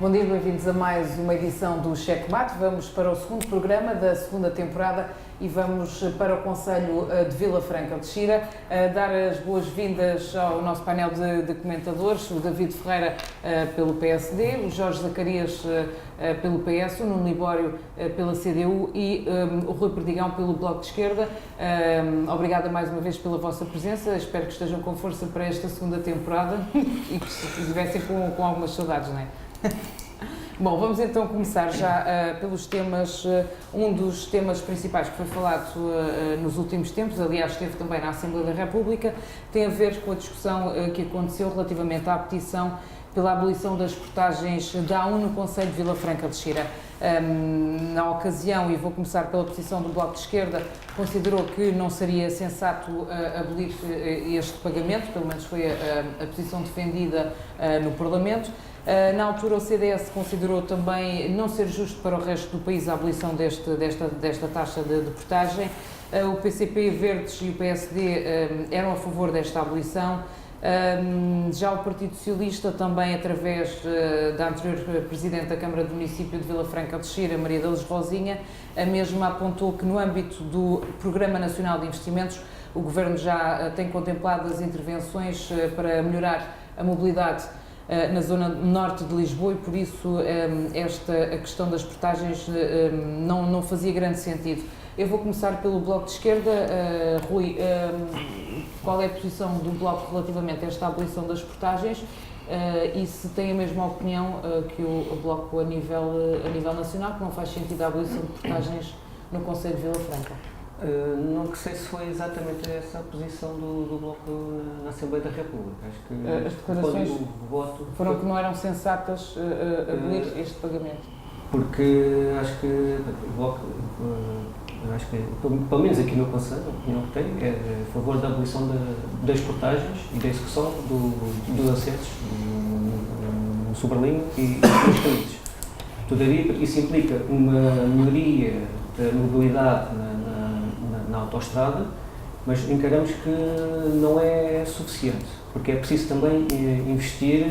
Bom dia, bem-vindos a mais uma edição do Checkmate. Vamos para o segundo programa da segunda temporada e vamos para o Concelho de Vila Franca de Xira dar as boas-vindas ao nosso painel de comentadores, o David Ferreira pelo PSD, o Jorge Zacarias pelo PS, o Nuno Libório pela CDU e o Rui Perdigão pelo Bloco de Esquerda. Obrigada mais uma vez pela vossa presença, espero que estejam com força para esta segunda temporada e que estivessem com algumas saudades, não é? Bom, vamos então começar já pelos temas, um dos temas principais que foi falado nos últimos tempos, aliás esteve também na Assembleia da República, tem a ver com a discussão que aconteceu relativamente à petição pela abolição das portagens da AUN no Concelho de Vila Franca de Xira. Na ocasião, e vou começar pela posição do Bloco de Esquerda, considerou que não seria sensato abolir este pagamento, pelo menos foi a posição defendida no Parlamento. Na altura o CDS considerou também não ser justo para o resto do país a abolição desta taxa de portagem. O PCP, Verdes e o PSD eram a favor desta abolição. Já o Partido Socialista, também através da anterior Presidente da Câmara do Município de Vila Franca de Xira, Maria da Luz Rosinha, a mesma apontou que no âmbito do Programa Nacional de Investimentos o Governo já tem contemplado as intervenções para melhorar a mobilidade na zona norte de Lisboa e por isso a questão das portagens não fazia grande sentido. Eu vou começar pelo Bloco de Esquerda. Rui, qual é a posição do Bloco relativamente a esta abolição das portagens e se tem a mesma opinião que o Bloco a nível nacional, que não faz sentido a abolição de portagens no Concelho de Vila Franca? Não sei se foi exatamente essa a posição do Bloco na Assembleia da República. Acho que as declarações foram que não eram sensatas abolir este pagamento. Porque acho que o Bloco, pelo menos aqui no Conselho, a opinião que tenho é a favor da abolição das portagens e da execução dos acessos no Sobrelinho e nos caminhos. Todavia, isso implica uma melhoria da mobilidade na autoestrada, mas encaramos que não é suficiente, porque é preciso também investir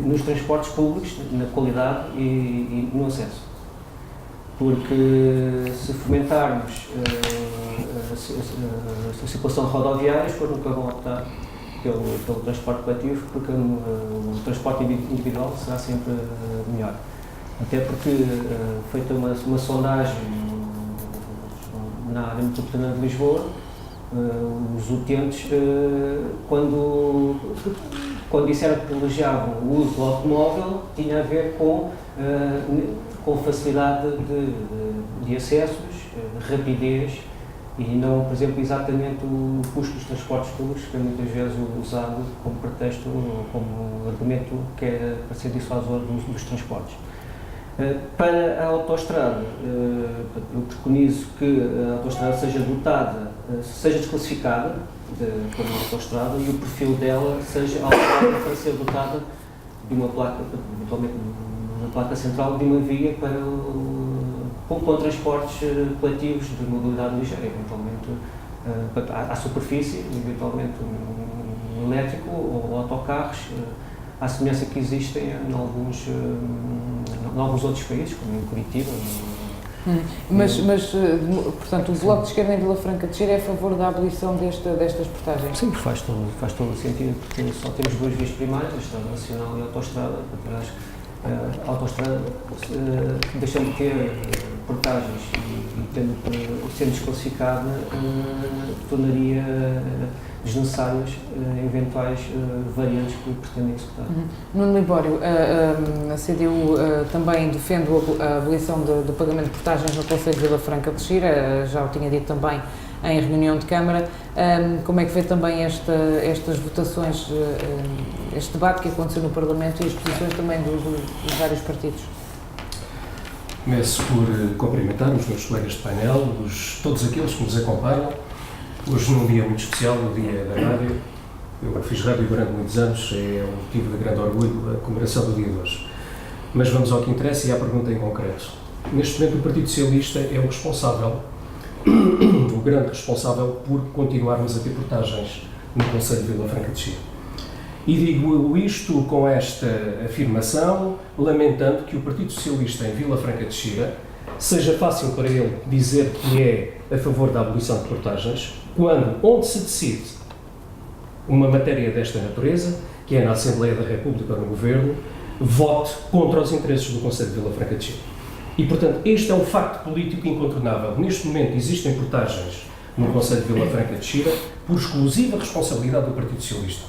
nos transportes públicos, na qualidade e no acesso. Porque se fomentarmos a circulação rodoviária, as pessoas nunca vão optar pelo transporte coletivo, porque o transporte individual será sempre melhor. Até porque, feita uma sondagem na área metropolitana de Lisboa, os utentes, quando disseram que privilegiavam o uso do automóvel, tinha a ver com facilidade de acessos, rapidez e não, por exemplo, exatamente o custo dos transportes públicos, que é muitas vezes usado como pretexto, como argumento que é para ser dissuasor dos transportes. Para a autoestrada, eu preconizo que a autoestrada seja dotada, seja desclassificada como autoestrada e o perfil dela seja alterado para ser dotada de uma placa, eventualmente uma placa central de uma via com transportes coletivos de mobilidade ligeira, eventualmente à superfície, eventualmente um elétrico ou autocarros, à semelhança que existem em alguns outros países, como em Curitiba. Mas, portanto, o Bloco de Esquerda em Vila Franca de Xira é a favor da abolição destas portagens? Sim, faz todo o sentido, porque só temos duas vias primárias, a Estrada Nacional e a Autoestrada. Acho que a Autoestrada, deixando de ter portagens e sendo desclassificada, tornaria desnecessárias eventuais variantes que pretendem executar. Nuno Libório, a CDU também defende a abolição do pagamento de portagens no Concelho de Vila Franca de Xira, já o tinha dito também em reunião de Câmara. Como é que vê também estas votações, este debate que aconteceu no Parlamento e as posições também dos vários partidos? Começo por cumprimentar os meus colegas de painel, todos aqueles que nos acompanham. Hoje num dia muito especial, no dia da rádio. Eu fiz rádio durante muitos anos, é um motivo de grande orgulho a comemoração do dia de hoje. Mas vamos ao que interessa e à pergunta em concreto. Neste momento o Partido Socialista é o responsável, o grande responsável por continuarmos a ter portagens no Concelho de Vila Franca de Xira. E digo isto com esta afirmação, lamentando que o Partido Socialista em Vila Franca de Xira seja fácil para ele dizer que é a favor da abolição de portagens, quando, onde se decide uma matéria desta natureza, que é na Assembleia da República ou no Governo, vote contra os interesses do Conselho de Vila Franca de Xira. E, portanto, este é um facto político incontornável. Neste momento existem portagens no Conselho de Vila Franca de Xira por exclusiva responsabilidade do Partido Socialista.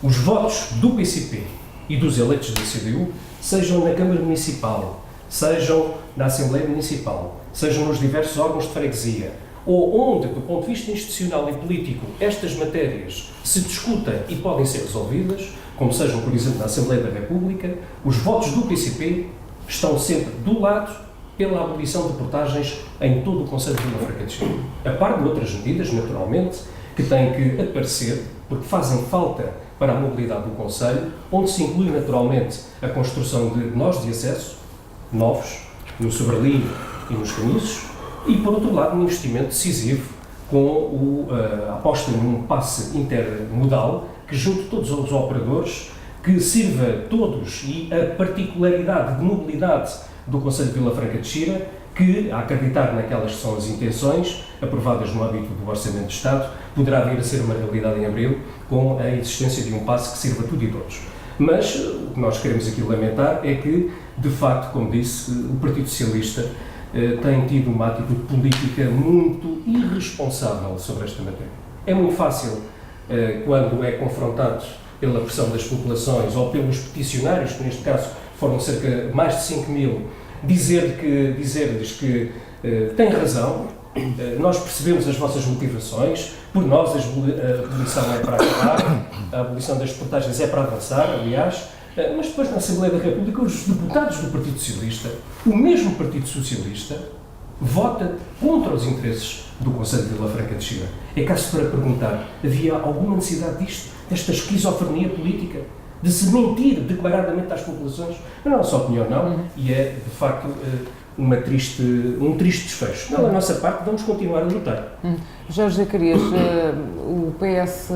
Os votos do PCP e dos eleitos da CDU, sejam na Câmara Municipal, sejam na Assembleia Municipal, sejam nos diversos órgãos de freguesia, ou onde, do ponto de vista institucional e político, estas matérias se discutem e podem ser resolvidas, como sejam, por exemplo, na Assembleia da República, os votos do PCP estão sempre do lado pela abolição de portagens em todo o Conselho de Vila Franca de Xira. A par de outras medidas, naturalmente, que têm que aparecer, porque fazem falta para a mobilidade do Conselho, onde se inclui, naturalmente, a construção de nós de acesso, novos, no Sobralino e nos Caniços, e, por outro lado, um investimento decisivo com a aposta num passe intermodal que junte todos os operadores, que sirva a todos e a particularidade de mobilidade do Conselho de Vila Franca de Xira, que, a acreditar naquelas que são as intenções aprovadas no âmbito do Orçamento de Estado, poderá vir a ser uma realidade em abril, com a existência de um passe que sirva a tudo e todos. Mas o que nós queremos aqui lamentar é que, de facto, como disse, o Partido Socialista tem tido uma atitude política muito irresponsável sobre esta matéria. É muito fácil, quando é confrontado pela pressão das populações ou pelos peticionários, que neste caso foram cerca de mais de 5 mil, dizer-lhes que têm razão, nós percebemos as vossas motivações, por nós a abolição é para acabar, a abolição das portagens é para avançar, aliás, mas depois na Assembleia da República os deputados do Partido Socialista, o mesmo Partido Socialista, vota contra os interesses do Conselho de Vila Franca de Xira. É caso para perguntar, havia alguma necessidade disto, desta esquizofrenia política, de se mentir declaradamente às populações? Na nossa opinião, não, e é, de facto, um triste desfecho. Da nossa parte, vamos continuar a lutar. Jorge Zacarias, o PS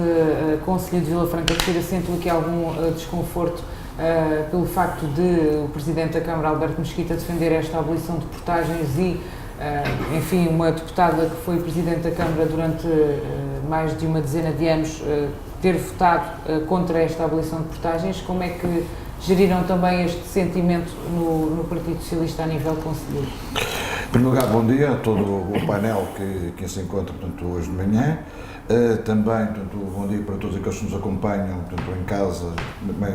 Conselho de Vila Franca de Xira sentiu aqui algum desconforto pelo facto de o Presidente da Câmara, Alberto Mesquita, defender esta abolição de portagens e, enfim, uma deputada que foi Presidente da Câmara durante mais de uma dezena de anos ter votado contra esta abolição de portagens. Como é que geriram também este sentimento no Partido Socialista a nível conselheiro? Em primeiro lugar, bom dia a todo o painel que se encontra, portanto, hoje de manhã. Também, portanto, bom dia para todos aqueles que nos acompanham, portanto, em casa,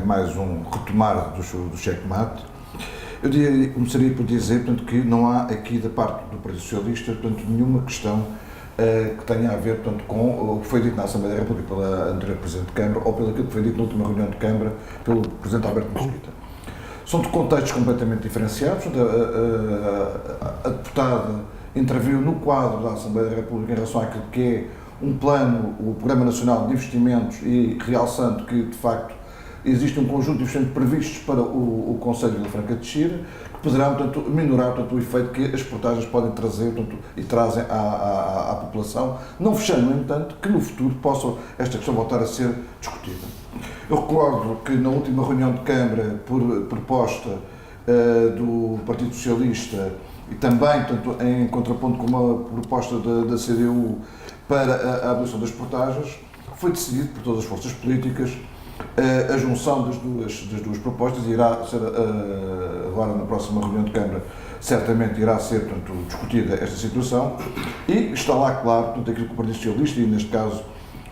mais um retomar do checkmate. Eu começaria por dizer, portanto, que não há aqui da parte do Partido Socialista, portanto, nenhuma questão que tenha a ver, portanto, com o que foi dito na Assembleia da República pela anterior Presidente de Câmara ou pelo que foi dito na última reunião de Câmara pelo Presidente Alberto Mesquita. São de contextos completamente diferenciados. A deputada interviu no quadro da Assembleia da República em relação àquilo que é um plano, o Programa Nacional de Investimentos, e realçando que, de facto, existe um conjunto de investimentos previstos para o Conselho de Vila Franca de Xira, que poderão, portanto, minorar, portanto, o efeito que as portagens podem trazer, portanto, e trazem à população, não fechando, no entanto, que no futuro possa esta questão voltar a ser discutida. Eu recordo que na última reunião de Câmara, por proposta do Partido Socialista e também, portanto, em contraponto com uma proposta da CDU para a abolição das portagens, foi decidido por todas as forças políticas a junção das duas propostas. Irá ser, agora na próxima reunião de Câmara, certamente irá ser, portanto, discutida esta situação, e está lá, claro, portanto, aquilo que o Partido Socialista, e neste caso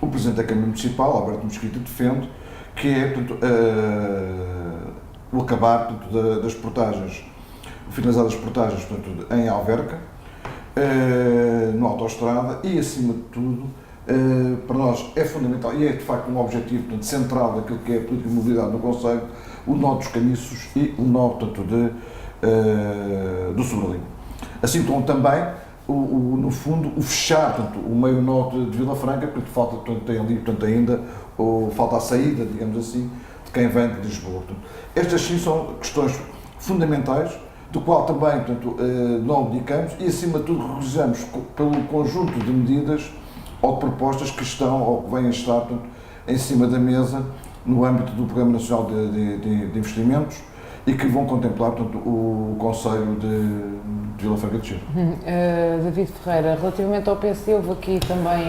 o Presidente da Câmara Municipal, Alberto Mesquita, defende, que é, portanto, o acabar, portanto, das portagens, o finalizar das portagens, portanto, em Alverca, na autoestrada, e acima de tudo, para nós é fundamental e é de facto um objetivo, portanto, central daquilo que é a política de mobilidade no Conselho, o nó dos Caniços e o nó, portanto, do Sobralino. Assim como também, no fundo, o fechar, portanto, o meio norte de Vila Franca, porque falta, portanto, tem ali, portanto, ainda, falta a saída, digamos assim, de quem vem de Lisboa. Portanto, estas sim são questões fundamentais, do qual também, portanto, não abdicamos e, acima de tudo, regozijamos pelo conjunto de medidas ou de propostas que estão ou que vêm a estar, portanto, em cima da mesa no âmbito do Programa Nacional de Investimentos e que vão contemplar, portanto, o Conselho de Vila Franca de Xira. David Ferreira, relativamente ao PSD, houve aqui também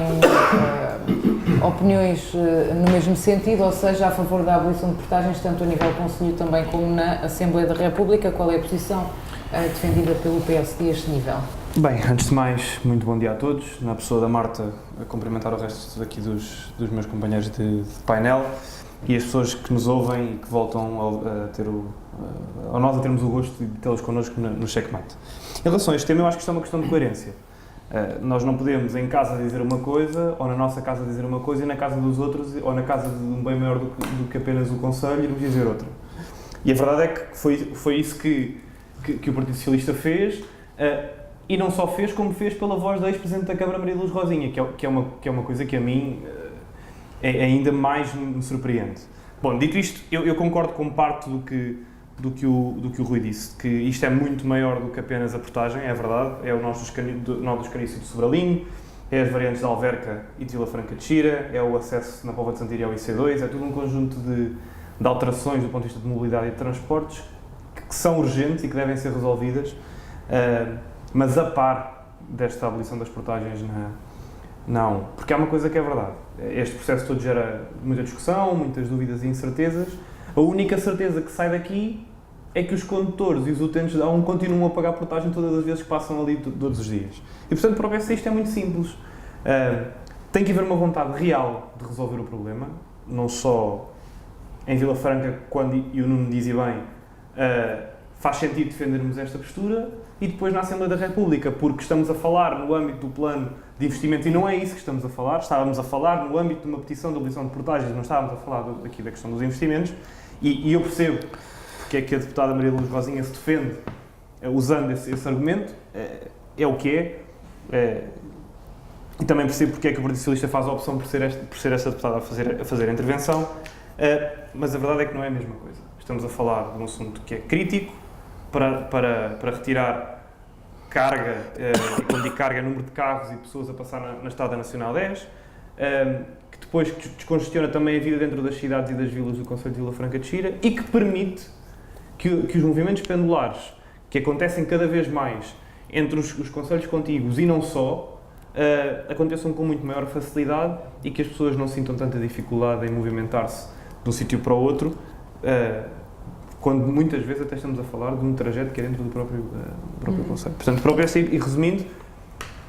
opiniões no mesmo sentido, ou seja, a favor da abolição de portagens, tanto a nível Conselho também como na Assembleia da República. Qual é a posição defendida pelo PSD a este nível? Bem, antes de mais, muito bom dia a todos. Na pessoa da Marta, a cumprimentar o resto aqui dos meus companheiros de painel e as pessoas que nos ouvem e que voltam a nós a termos o gosto de tê-los connosco no Checkmate. Em relação a este tema, eu acho que isto é uma questão de coerência. Nós não podemos em casa dizer uma coisa, ou na nossa casa dizer uma coisa, e na casa dos outros, ou na casa de um bem maior do que apenas o Conselho, irmos dizer outra. E a verdade é que foi isso que o Partido Socialista fez, e não só fez, como fez pela voz da ex-Presidente da Câmara, Maria Luz Rosinha, que é uma coisa que a mim ainda mais me surpreende. Bom, dito isto, eu concordo com parte do que o Rui disse, que isto é muito maior do que apenas a portagem, é verdade, é o nó dos Caniços do Sobralinho, é as variantes de Alverca e de Vila Franca de Xira, é o acesso na Póvoa de Santíria ao IC2, é tudo um conjunto de alterações do ponto de vista de mobilidade e de transportes que são urgentes e que devem ser resolvidas, mas a par desta abolição das portagens não, porque há uma coisa que é verdade, este processo todo gera muita discussão, muitas dúvidas e incertezas. A única certeza que sai daqui é que os condutores e os utentes da A1 continuam a pagar portagem todas as vezes que passam ali todos os dias. E portanto, para o PSD isto é muito simples. Tem que haver uma vontade real de resolver o problema, não só em Vila Franca, quando, e o Nuno dizia bem, faz sentido defendermos esta postura, e depois na Assembleia da República, porque estamos a falar no âmbito do plano de investimento, e não é isso que estamos a falar, estávamos a falar no âmbito de uma petição de abolição de portagens, não estávamos a falar aqui da questão dos investimentos, e eu percebo porque é que a deputada Maria Luz Rosinha se defende usando esse argumento, é o que é, e também percebo porque é que o Partido Socialista faz a opção por ser esta deputada a fazer a intervenção, mas a verdade é que não é a mesma coisa. Estamos a falar de um assunto que é crítico para retirar carga, e quando digo carga, número de carros e pessoas a passar na Estrada Nacional 10, que depois descongestiona também a vida dentro das cidades e das vilas do Concelho de Vila Franca de Xira e que permite que os movimentos pendulares, que acontecem cada vez mais entre os concelhos contíguos e não só, aconteçam com muito maior facilidade e que as pessoas não sintam tanta dificuldade em movimentar-se de um sítio para o outro, quando muitas vezes até estamos a falar de um trajeto que é dentro do próprio concelho. Portanto, para o PSD, e resumindo,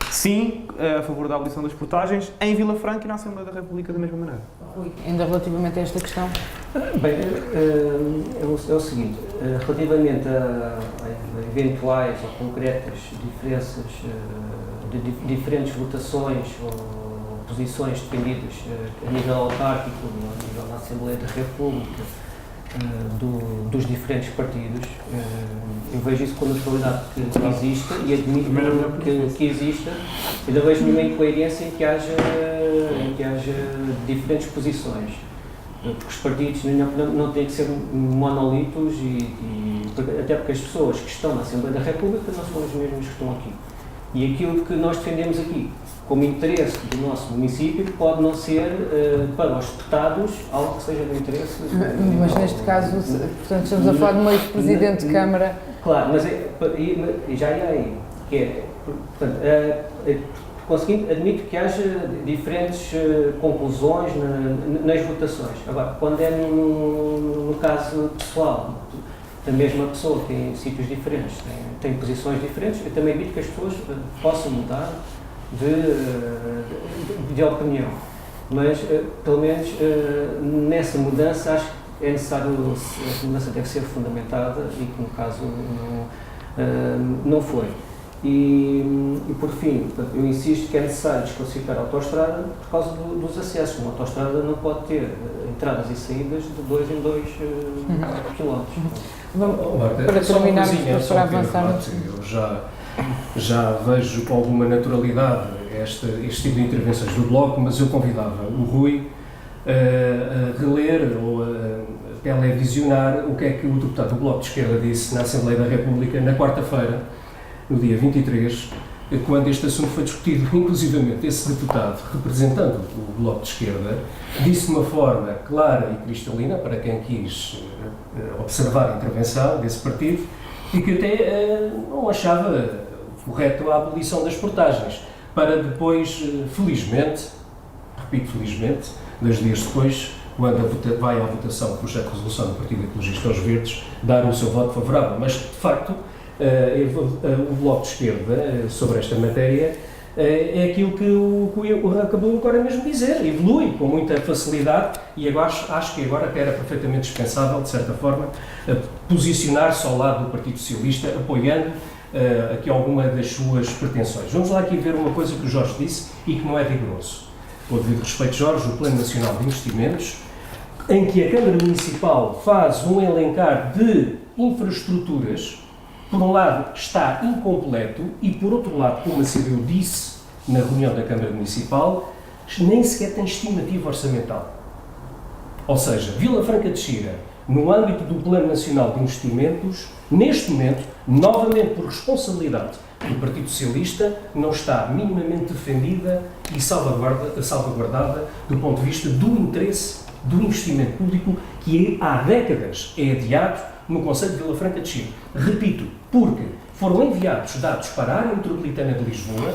sim, a favor da abolição das portagens em Vila Franca e na Assembleia da República da mesma maneira. Rui, ainda relativamente a esta questão? Bem, é o seguinte, relativamente a eventuais ou concretas diferenças de diferentes votações ou posições defendidas a nível autárquico, a nível da Assembleia da República, dos diferentes partidos, eu vejo isso com a naturalidade que existe e admito que exista, e não vejo nenhuma incoerência em que haja diferentes posições, porque os partidos, na minha opinião, não têm que ser monolitos até porque as pessoas que estão na Assembleia da República não são as mesmas que estão aqui. E aquilo que nós defendemos aqui, como interesse do nosso município, pode não ser para os deputados algo que seja do interesse. Mas neste caso, portanto, estamos a falar de um ex-presidente de Câmara. Claro, mas já é aí, que é, portanto, por conseguinte, admito que haja diferentes conclusões nas votações. Agora, quando é no caso pessoal, da mesma pessoa que tem sítios diferentes, tem posições diferentes, eu também admito que as pessoas possam mudar de opinião, mas pelo menos nessa mudança acho que é necessário, essa mudança deve ser fundamentada e que no caso não foi. E por fim, eu insisto que é necessário desclassificar a autoestrada por causa dos acessos. Uma autoestrada não pode ter entradas e saídas de 2 em 2 quilómetros. Para terminarmos, para avançar. Eu já vejo com alguma naturalidade este tipo de intervenções do Bloco, mas eu convidava o Rui a reler ou a televisionar o que é que o deputado do Bloco de Esquerda disse na Assembleia da República na quarta-feira, no dia 23, quando este assunto foi discutido, inclusivamente esse deputado, representando o Bloco de Esquerda, disse de uma forma clara e cristalina, para quem quis observar a intervenção desse partido, e que até não achava correto a abolição das portagens, para depois, felizmente, repito, felizmente, 2 dias depois, quando vai à votação o projeto de resolução do Partido Ecologista aos Verdes, dar o seu voto favorável. Mas, de facto, o Bloco de Esquerda, sobre esta matéria, é aquilo que o acabou agora mesmo de dizer, evolui com muita facilidade e agora, acho que agora até era perfeitamente dispensável, de certa forma, posicionar-se ao lado do Partido Socialista, apoiando aqui alguma das suas pretensões. Vamos lá aqui ver uma coisa que o Jorge disse e que não é rigoroso. Com o devido respeito, Jorge, o Plano Nacional de Investimentos, em que a Câmara Municipal faz um elencar de infraestruturas, por um lado está incompleto e por outro lado, como a CDU disse na reunião da Câmara Municipal, nem sequer tem estimativa orçamental. Ou seja, Vila Franca de Xira, no âmbito do Plano Nacional de Investimentos, neste momento, novamente por responsabilidade do Partido Socialista, não está minimamente defendida e salvaguardada do ponto de vista do interesse do investimento público que há décadas é adiado no Concelho de Vila Franca de Xira. Repito, porque foram enviados dados para a área metropolitana de Lisboa,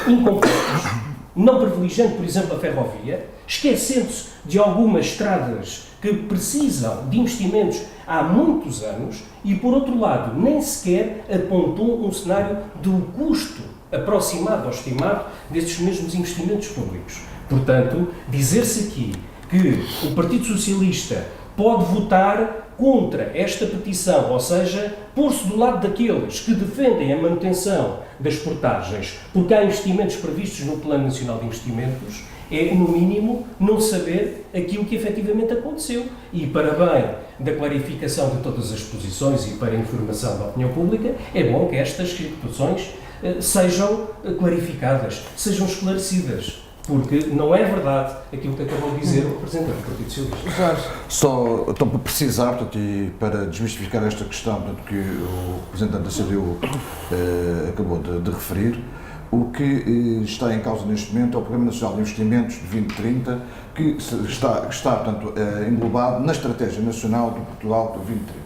incompletos, não privilegiando, por exemplo, a ferrovia, esquecendo-se de algumas estradas que precisam de investimentos há muitos anos e, por outro lado, nem sequer apontou um cenário do custo aproximado ou estimado desses mesmos investimentos públicos. Portanto, dizer-se aqui que o Partido Socialista pode votar contra esta petição, ou seja, pôr-se do lado daqueles que defendem a manutenção das portagens, porque há investimentos previstos no Plano Nacional de Investimentos, é, no mínimo, não saber aquilo que efetivamente aconteceu. E, para bem da clarificação de todas as posições e para a informação da opinião pública, é bom que estas situações sejam clarificadas, sejam esclarecidas. Porque não é verdade aquilo que acabou de dizer o representante do Partido Socialista. Jorge. Só então, para precisar, portanto, e para desmistificar esta questão portanto, que o representante da CDU acabou de referir, o que está em causa neste momento é o Programa Nacional de Investimentos de 2030, que está portanto, englobado na Estratégia Nacional do Portugal de 2030.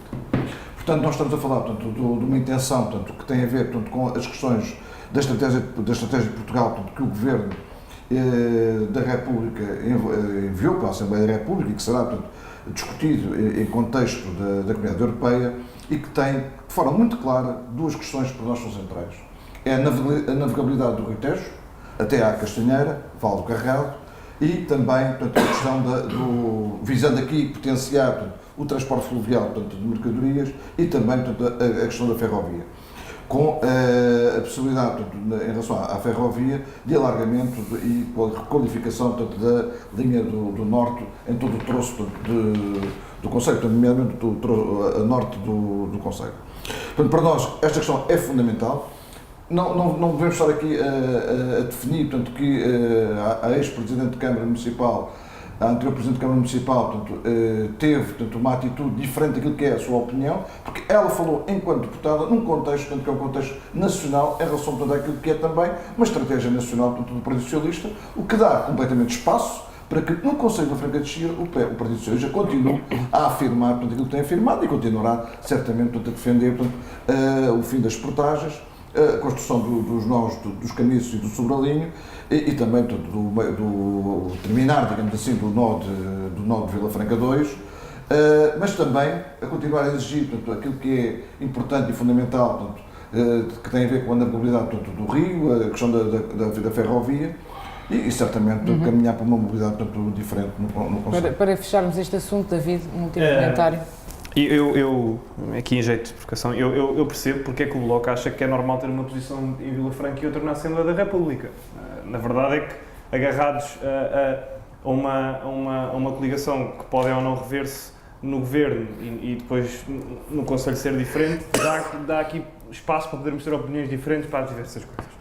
Portanto, nós estamos a falar portanto, de uma intenção portanto, que tem a ver portanto, com as questões da Estratégia de Portugal, portanto, que o Governo da República enviou para a Assembleia da República e que será portanto, discutido em contexto da Comunidade Europeia e que tem, de forma muito clara, 2 questões que para nós são centrais. É a navegabilidade do Rio Tejo, até à Castanheira, Val do Carregado, e também portanto, a questão visando aqui potenciar portanto, o transporte fluvial portanto, de mercadorias e também portanto, a questão da ferrovia. Com a possibilidade, portanto, em relação à ferrovia, de alargamento e requalificação portanto, da linha do Norte em todo o troço portanto, do Concelho, portanto, nomeadamente a norte do Concelho. Portanto, para nós, esta questão é fundamental. Não devemos estar aqui a definir portanto, que a ex-presidente de Câmara Municipal, a anterior Presidente da Câmara Municipal, portanto, teve portanto, uma atitude diferente daquilo que é a sua opinião, porque ela falou enquanto deputada num contexto, portanto, que é um contexto nacional, em relação portanto, àquilo que é também uma estratégia nacional portanto, do Partido Socialista, o que dá completamente espaço para que no Concelho da Franca de Xira o Partido Socialista continue a afirmar portanto, aquilo que tem afirmado e continuará certamente portanto, a defender portanto, o fim das portagens, a construção dos nós, dos caniços e do sobralinho e também do terminar, digamos assim, do nó de Vila Franca 2, mas também a continuar a exigir portanto, aquilo que é importante e fundamental, portanto, que tem a ver com a navegabilidade portanto, do rio, a questão da ferrovia e certamente portanto, caminhar para uma mobilidade portanto, diferente no Conselho. Para fecharmos este assunto, David, um último comentário. Eu, aqui em jeito de provocação, eu percebo porque é que o Bloco acha que é normal ter uma posição em Vila Franca e outra na Assembleia da República. Na verdade é que, agarrados a uma coligação que pode ou não rever-se no Governo e depois no Conselho ser diferente, dá aqui espaço para podermos ter opiniões diferentes para as diversas coisas.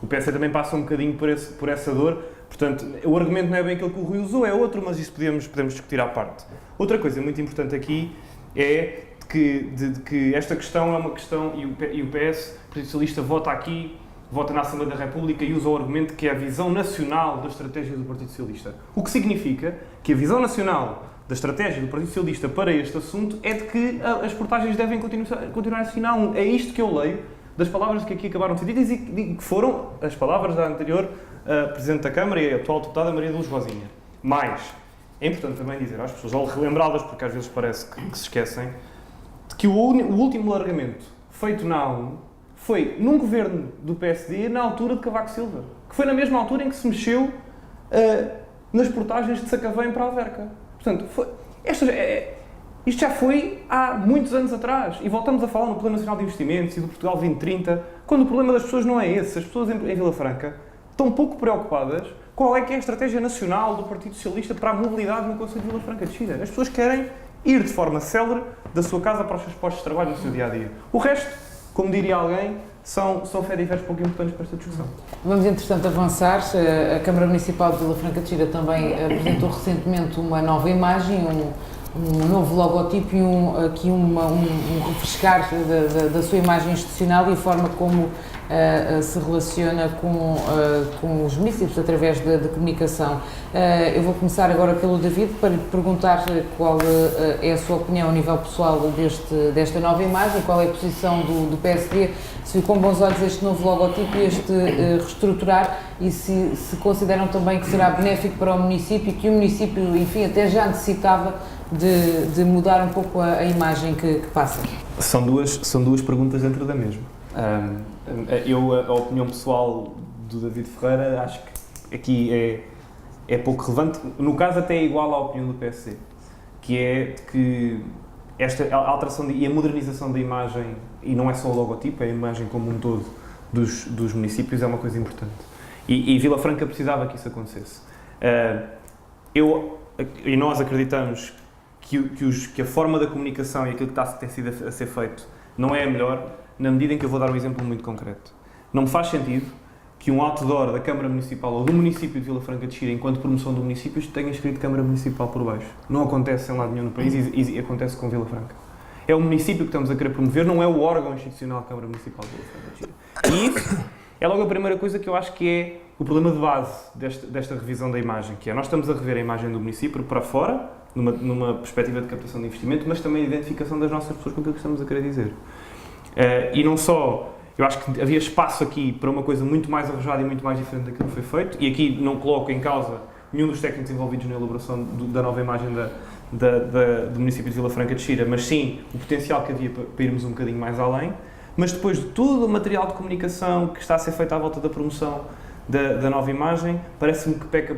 O PS também passa um bocadinho por essa dor, portanto, o argumento não é bem aquele que o Rui usou, é outro, mas isso podemos discutir à parte. Outra coisa muito importante aqui é que esta questão é uma questão, e o PS, o Partido Socialista, vota aqui vota na Assembleia da República e usa o argumento que é a visão nacional da estratégia do Partido Socialista. O que significa que a visão nacional da estratégia do Partido Socialista para este assunto é de que as portagens devem continuar a assinar um. É isto que eu leio das palavras que aqui acabaram de ser ditas e que foram as palavras da anterior Presidente da Câmara e a atual deputada Maria de Luz Rosinha. Mas é importante também dizer às pessoas, ou relembrá-las, porque às vezes parece que se esquecem, de que o último largamento feito na A1 foi num governo do PSD na altura de Cavaco Silva, que foi na mesma altura em que se mexeu nas portagens de Sacavém para a Alverca. Portanto, isto já foi há muitos anos atrás. E voltamos a falar no Plano Nacional de Investimentos e do Portugal 2030, quando o problema das pessoas não é esse. As pessoas em Vila Franca estão pouco preocupadas qual é que é a estratégia nacional do Partido Socialista para a mobilidade no Concelho de Vila Franca de Xira. As pessoas querem ir de forma célere da sua casa para os seus postos de trabalho no seu dia-a-dia. O resto, como diria alguém, são fé-diversos pouco importantes para esta discussão. Vamos, entretanto, avançar. A Câmara Municipal de Vila Franca de Xira também apresentou recentemente uma nova imagem, um novo logotipo e um refrescar da sua imagem institucional e a forma como se relaciona com os municípios através da comunicação. Eu vou começar agora pelo David para lhe perguntar qual é a sua opinião a nível pessoal desta nova imagem, qual é a posição do PSD, se viu com bons olhos este novo logotipo e este reestruturar e se consideram também que será benéfico para o município e que o município, enfim, até já necessitava de mudar um pouco a imagem que passa. São duas perguntas dentro da mesma. A opinião pessoal do David Ferreira, acho que aqui é pouco relevante. No caso, até é igual à opinião do PSD, que é de que esta alteração e a modernização da imagem, e não é só o logotipo, é a imagem como um todo dos municípios, é uma coisa importante. E Vila Franca precisava que isso acontecesse. E nós acreditamos que a forma da comunicação e aquilo que tem sido a ser feito não é a melhor, na medida em que eu vou dar um exemplo muito concreto. Não me faz sentido que um outdoor da Câmara Municipal ou do município de Vila Franca de Xira, enquanto promoção do município, tenha escrito Câmara Municipal por baixo. Não acontece em lado nenhum no país e acontece com Vila Franca. É o município que estamos a querer promover, não é o órgão institucional da Câmara Municipal de Vila Franca de Xira. E isso é logo a primeira coisa que eu acho que é o problema de base desta revisão da imagem, que é nós estamos a rever a imagem do município para fora, numa perspectiva de captação de investimento, mas também de identificação das nossas pessoas com aquilo que estamos a querer dizer. E não só, eu acho que havia espaço aqui para uma coisa muito mais arrojada e muito mais diferente daquilo que foi feito, e aqui não coloco em causa nenhum dos técnicos envolvidos na elaboração da nova imagem do município de Vila Franca de Xira, mas sim o potencial que havia para irmos um bocadinho mais além, mas depois de todo o material de comunicação que está a ser feito à volta da promoção da nova imagem, parece-me que peca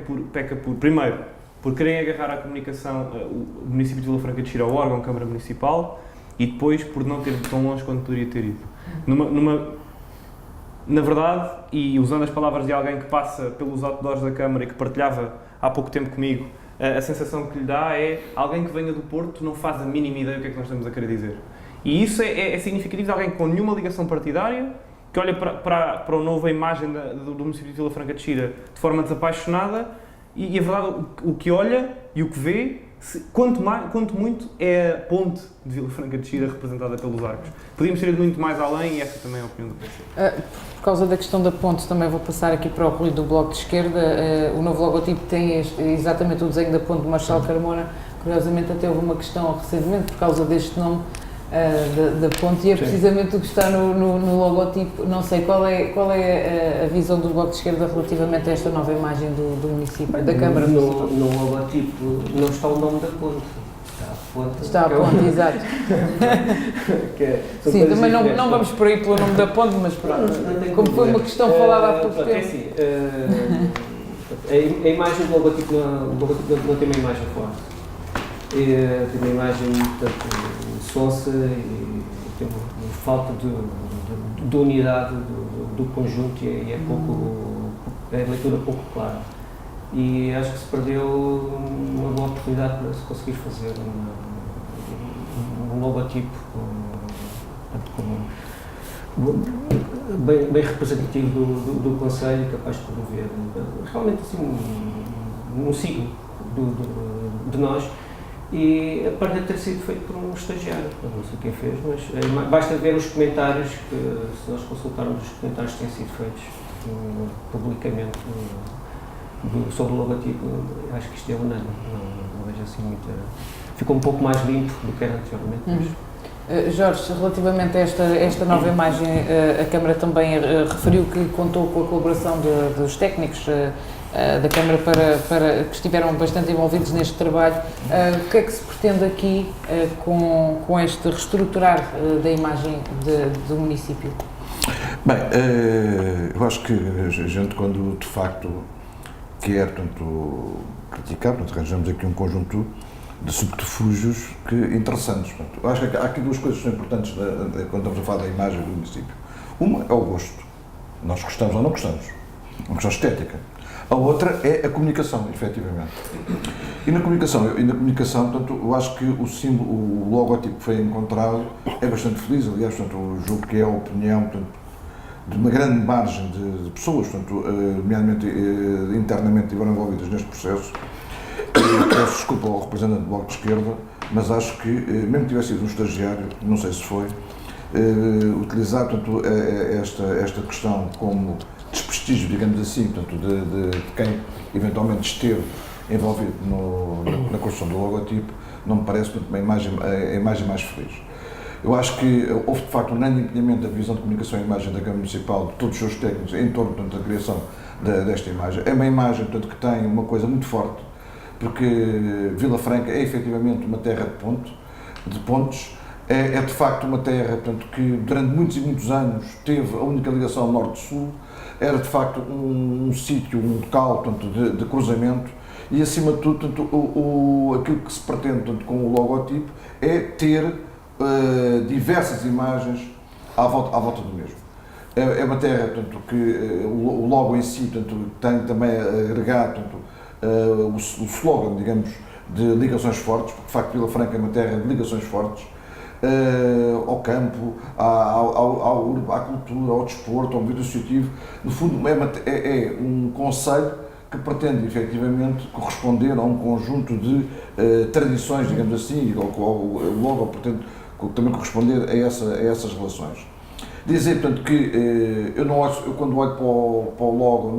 por primeiro, por querem agarrar a comunicação, o município de Vila Franca de Xira ao órgão Câmara Municipal, e depois por não ter ido tão longe quanto poderia ter ido. Na verdade, e usando as palavras de alguém que passa pelos outdoors da Câmara e que partilhava há pouco tempo comigo, a sensação que lhe dá é alguém que venha do Porto não faz a mínima ideia do que é que nós estamos a querer dizer. E isso é significativo de alguém com nenhuma ligação partidária, que olha para a nova imagem do município de Vila Franca de Xira de forma desapaixonada e a verdade, o que olha e o que vê, quanto muito, é a ponte de Vila Franca de Xira representada pelos arcos. Podíamos ter ido muito mais além e essa também é a opinião do PC. Por causa da questão da ponte, também vou passar aqui para o Rui do Bloco de Esquerda. O novo logotipo tem exatamente o desenho da ponte de Marçal Carmona. Curiosamente, até houve uma questão recentemente por causa deste nome da ponte, e é precisamente o que está no logotipo. Não sei qual é a visão do Bloco de Esquerda relativamente a esta nova imagem do município, da Câmara Municipal. No logotipo não está o nome da ponte. Está a ponte, exato. Sim, também não vamos por aí pelo nome da ponte, mas pronto, como foi uma questão falada há pouco tempo. É assim, a imagem do logotipo não tem uma imagem forte. Tem uma imagem, portanto, sonsa e tem uma falta de unidade do conjunto e é leitura pouco clara. E acho que se perdeu uma boa oportunidade para se conseguir fazer um logotipo bem representativo do Conselho, capaz de promover realmente assim, um signo de nós. e a parte de ter sido feito por um estagiário, não sei quem fez, mas basta ver os comentários, que se nós consultarmos os comentários que têm sido feitos publicamente sobre o logotipo, acho que isto é unânime, não vejo assim muita... Ficou um pouco mais limpo do que era anteriormente. Jorge, relativamente a esta nova imagem, a Câmara também referiu que contou com a colaboração dos técnicos da Câmara para que estiveram bastante envolvidos neste trabalho. O que é que se pretende aqui com este reestruturar da imagem do município? Bem, eu acho que a gente, quando de facto quer criticar, arranjamos aqui um conjunto de subterfúgios interessantes. Eu acho que há aqui duas coisas que são importantes quando estamos a falar da imagem do município. Uma é o gosto. Nós gostamos ou não gostamos. Uma questão estética. A outra é a comunicação, efetivamente. E na comunicação, portanto, eu acho que o símbolo, o logotipo que foi encontrado é bastante feliz. Aliás, portanto, eu julgo que é a opinião, portanto, de uma grande margem de pessoas, portanto, nomeadamente internamente estiveram envolvidas neste processo. Peço desculpa ao representante do Bloco de Esquerda, mas acho que, mesmo que tivesse sido um estagiário, não sei se foi, utilizar, portanto, esta questão como desprestígio, digamos assim, portanto, de quem eventualmente esteve envolvido na construção do logotipo, não me parece, portanto, a imagem mais feliz. Eu acho que houve, de facto, um grande empenhamento da Divisão de Comunicação e Imagem da Câmara Municipal, de todos os seus técnicos, em torno, portanto, da criação desta imagem. É uma imagem, portanto, que tem uma coisa muito forte, porque Vila Franca é efetivamente uma terra de pontes, é de facto uma terra, portanto, que durante muitos e muitos anos teve a única ligação norte-sul, era de facto um sítio, um local, portanto, de cruzamento, e acima de tudo, portanto, aquilo que se pretende, portanto, com o logotipo é ter diversas imagens à volta do mesmo. É uma terra, portanto, que o logo em si, portanto, tem também agregado, portanto, o slogan, digamos, de ligações fortes, porque de facto Vila Franca é uma terra de ligações fortes, ao campo, à cultura, ao desporto, ao movimento associativo. No fundo, é um concelho que pretende efetivamente corresponder a um conjunto de tradições, digamos assim, e o logo pretende também corresponder a essas relações. Dizer, portanto, que eu quando olho para o logo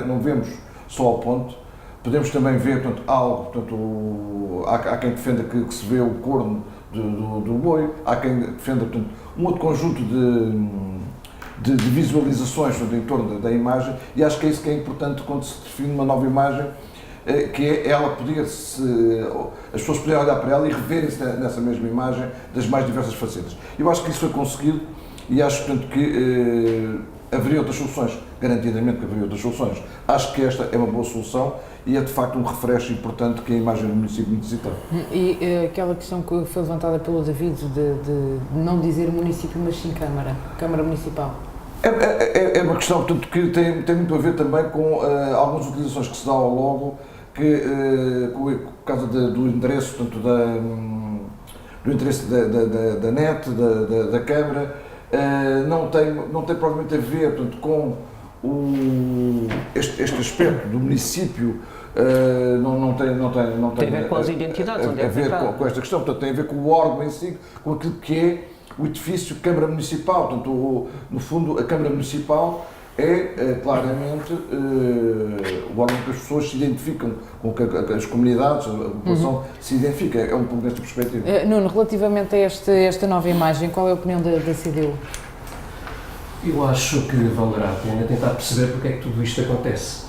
não vemos só a ponte, podemos também ver, portanto, algo, portanto, há quem defenda que se vê o corno do boi, há quem defenda, portanto, um outro conjunto de visualizações, portanto, em torno da imagem, e acho que é isso que é importante quando se define uma nova imagem, que é ela as pessoas poderem olhar para ela e reverem-se nessa mesma imagem das mais diversas facetas. Eu acho que isso foi conseguido e acho, portanto, que haveria outras soluções, garantidamente que haveria outras soluções. Acho que esta é uma boa solução e é de facto um refresco importante que a imagem do município necessita. E aquela questão que foi levantada pelo David de não dizer município, mas sim Câmara Municipal. É uma questão, portanto, que tem muito a ver também com algumas utilizações que se dá ao logo, que por causa do endereço, portanto, do interesse da NET, da Câmara, não tem provavelmente a ver, portanto, com este aspecto do município, não tem a ver com as identidades, a ver com esta questão, portanto, tem a ver com o órgão em si, com aquilo que é o edifício Câmara Municipal. Portanto, no fundo, a Câmara Municipal é claramente o órgão que as pessoas se identificam, com que as comunidades, a população se identifica. É um pouco nesta perspectiva. Nuno, relativamente a esta nova imagem, qual é a opinião da CDU? Eu acho que valerá a pena tentar perceber porque é que tudo isto acontece.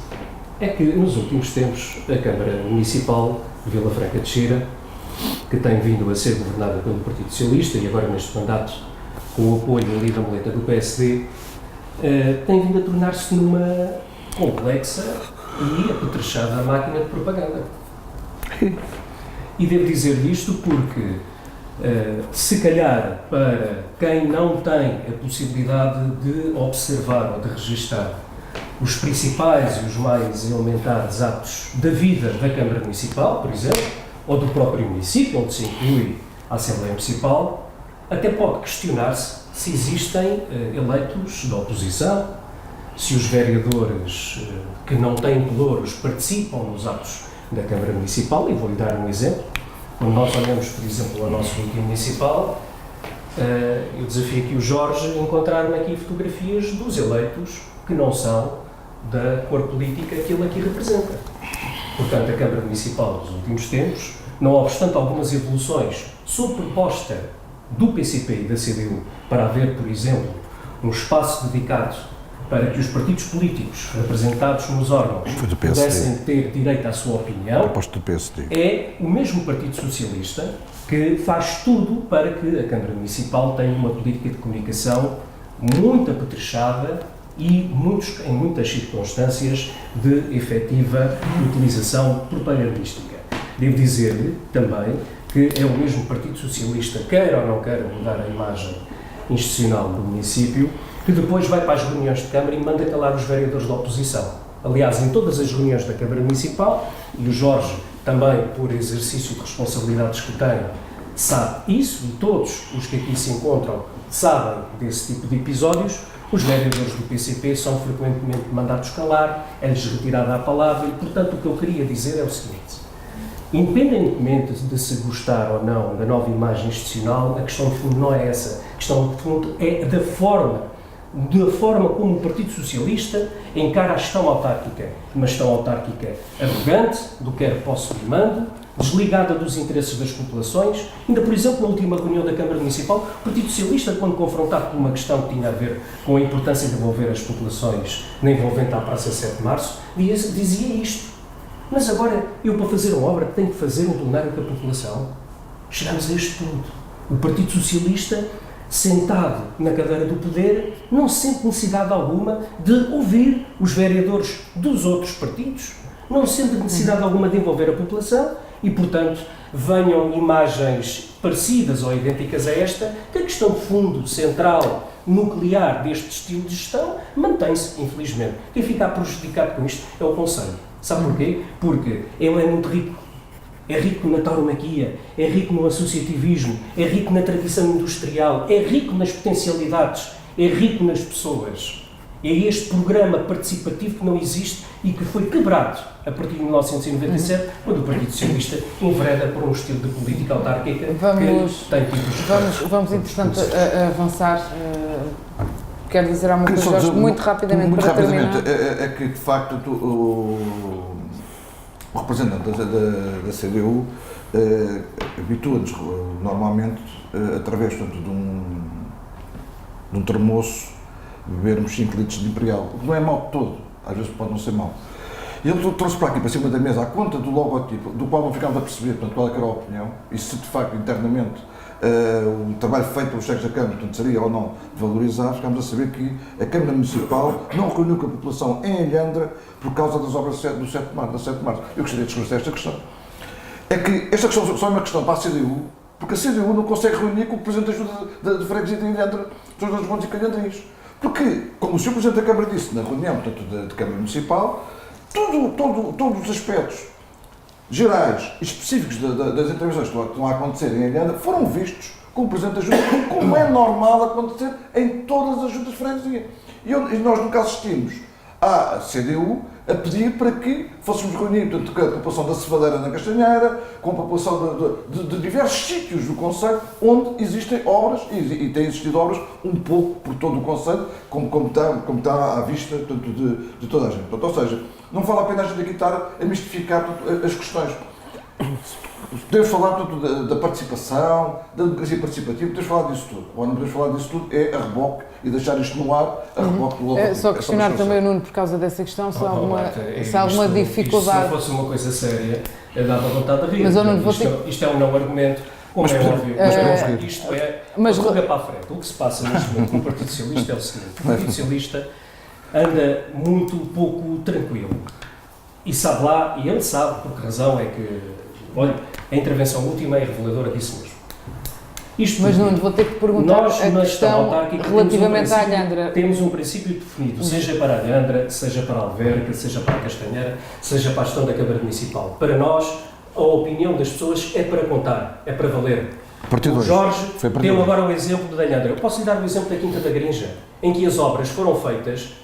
É que nos últimos tempos a Câmara Municipal de Vila Franca de Xira, que tem vindo a ser governada pelo Partido Socialista e agora neste mandato com o apoio ali da muleta do PSD, tem vindo a tornar-se numa complexa e apetrechada máquina de propaganda. E devo dizer isto porque, se calhar, para quem não tem a possibilidade de observar ou de registar os principais e os mais elementares atos da vida da Câmara Municipal, por exemplo, ou do próprio município, onde se inclui a Assembleia Municipal, até pode questionar-se se existem eleitos da oposição, se os vereadores que não têm pelouros participam nos atos da Câmara Municipal, e vou-lhe dar um exemplo. Quando nós olhamos, por exemplo, ao nosso boletim municipal, eu desafio aqui o Jorge a encontrar-me aqui fotografias dos eleitos que não são da cor política que ele aqui representa. Portanto, a Câmara Municipal dos últimos tempos, não obstante algumas evoluções sob proposta do PCP e da CDU para haver, por exemplo, um espaço dedicado para que os partidos políticos representados nos órgãos pudessem ter direito à sua opinião, Proposta do PSD. é o mesmo Partido Socialista que faz tudo para que a Câmara Municipal tenha uma política de comunicação muito apetrechada e em muitas circunstâncias de efetiva utilização propagandística. Devo dizer-lhe também que é o mesmo Partido Socialista, queira ou não queira mudar a imagem institucional do município, que depois vai para as reuniões de Câmara e manda calar os vereadores da oposição. Aliás, em todas as reuniões da Câmara Municipal, e o Jorge também, por exercício de responsabilidades que tem, sabe isso, e todos os que aqui se encontram sabem desse tipo de episódios, os vereadores do PCP são frequentemente mandados calar, é-lhes retirada a palavra, e portanto o que eu queria dizer é o seguinte: independentemente de se gostar ou não da nova imagem institucional, a questão de fundo não é essa. A questão de fundo é da forma como o Partido Socialista encara a gestão autárquica. Uma gestão autárquica arrogante, do quer posso e mando, desligada dos interesses das populações. Ainda, por exemplo, na última reunião da Câmara Municipal, o Partido Socialista, quando confrontado por uma questão que tinha a ver com a importância de envolver as populações na envolvente à Praça 7 de Março, dizia isto: mas agora, eu para fazer uma obra tenho que fazer um plenário com a população? Chegamos a este ponto. O Partido Socialista, sentado na cadeira do poder, não sente necessidade alguma de ouvir os vereadores dos outros partidos, não sente necessidade alguma de envolver a população e, portanto, venham imagens parecidas ou idênticas a esta, que a questão de fundo, central, nuclear deste estilo de gestão mantém-se, infelizmente. Quem fica prejudicado com isto é o Conselho. Sabe porquê? Porque ele é muito rico. É rico na tauromaquia, é rico no associativismo, é rico na tradição industrial, é rico nas potencialidades, é rico nas pessoas. É este programa participativo que não existe e que foi quebrado a partir de 1997, quando o Partido Socialista envereda por um estilo de política autárquica que tem tipos... Vamos entretanto, avançar. Quero dizer alguma coisa, Jorge, muito rapidamente para terminar. É que, de facto, o representante da CDU habitua-nos normalmente, através de um termoço, bebermos 5 litros de Imperial, o que não é mau de todo, às vezes pode não ser mau. E ele trouxe para aqui, para cima da mesa, a conta do logotipo, do qual não ficámos a perceber, portanto, qual é que era a opinião, e se de facto internamente o trabalho feito pelos chefes da Câmara, portanto, seria ou não valorizado, ficámos a saber que a Câmara Municipal não reuniu com a população em Alhandra por causa das obras do 7 de março. Eu gostaria de esclarecer esta questão. É que esta questão só é uma questão para a CDU, porque a CDU não consegue reunir com o Presidente da Junta de Freguesia de Alhandra, dos Montes e Calhandrins. Porque, como o Sr. Presidente da Câmara disse na reunião, portanto, de Câmara Municipal, todos os aspectos gerais e específicos das intervenções que estão a acontecer em Alhandra foram vistos com o Presidente da Junta, como é normal acontecer em todas as juntas de freguesia. E nós nunca assistimos à CDU a pedir para que fôssemos reunir, portanto, com a população da Cevadeira na Castanheira, com a população de diversos sítios do Conselho, onde existem obras, e têm existido obras um pouco por todo o Conselho, como está à vista, portanto, de toda a gente. Portanto, ou seja, não vale a pena a gente aqui estar a mistificar, portanto, as questões. Podemos falar, portanto, da participação, da democracia participativa, podemos falar disso tudo. Ou não podemos falar disso tudo, é a reboque e deixar isto no ar, a reboque do logotipo. Só questionar também o Nuno por causa dessa questão, se há alguma dificuldade. Se não fosse uma coisa séria, dava vontade de rir. Mas eu não vou isto é um não argumento, como é óbvio. Isto é uma ruga para a frente. O que se passa neste momento no Partido Socialista é o seguinte: o Partido Socialista anda muito pouco tranquilo. E sabe lá, e ele sabe por que razão é que, olha, a intervenção última é reveladora disso mesmo. Mas não vou ter que perguntar a questão relativamente à Alhandra. Temos um princípio definido, seja para a Alhandra, seja para a Alverca, seja para a Castanheira, seja para a gestão da Câmara Municipal. Para nós, a opinião das pessoas é para contar, é para valer. O Jorge deu agora o exemplo da Alhandra. Eu posso lhe dar o exemplo da Quinta da Grinja, em que as obras foram feitas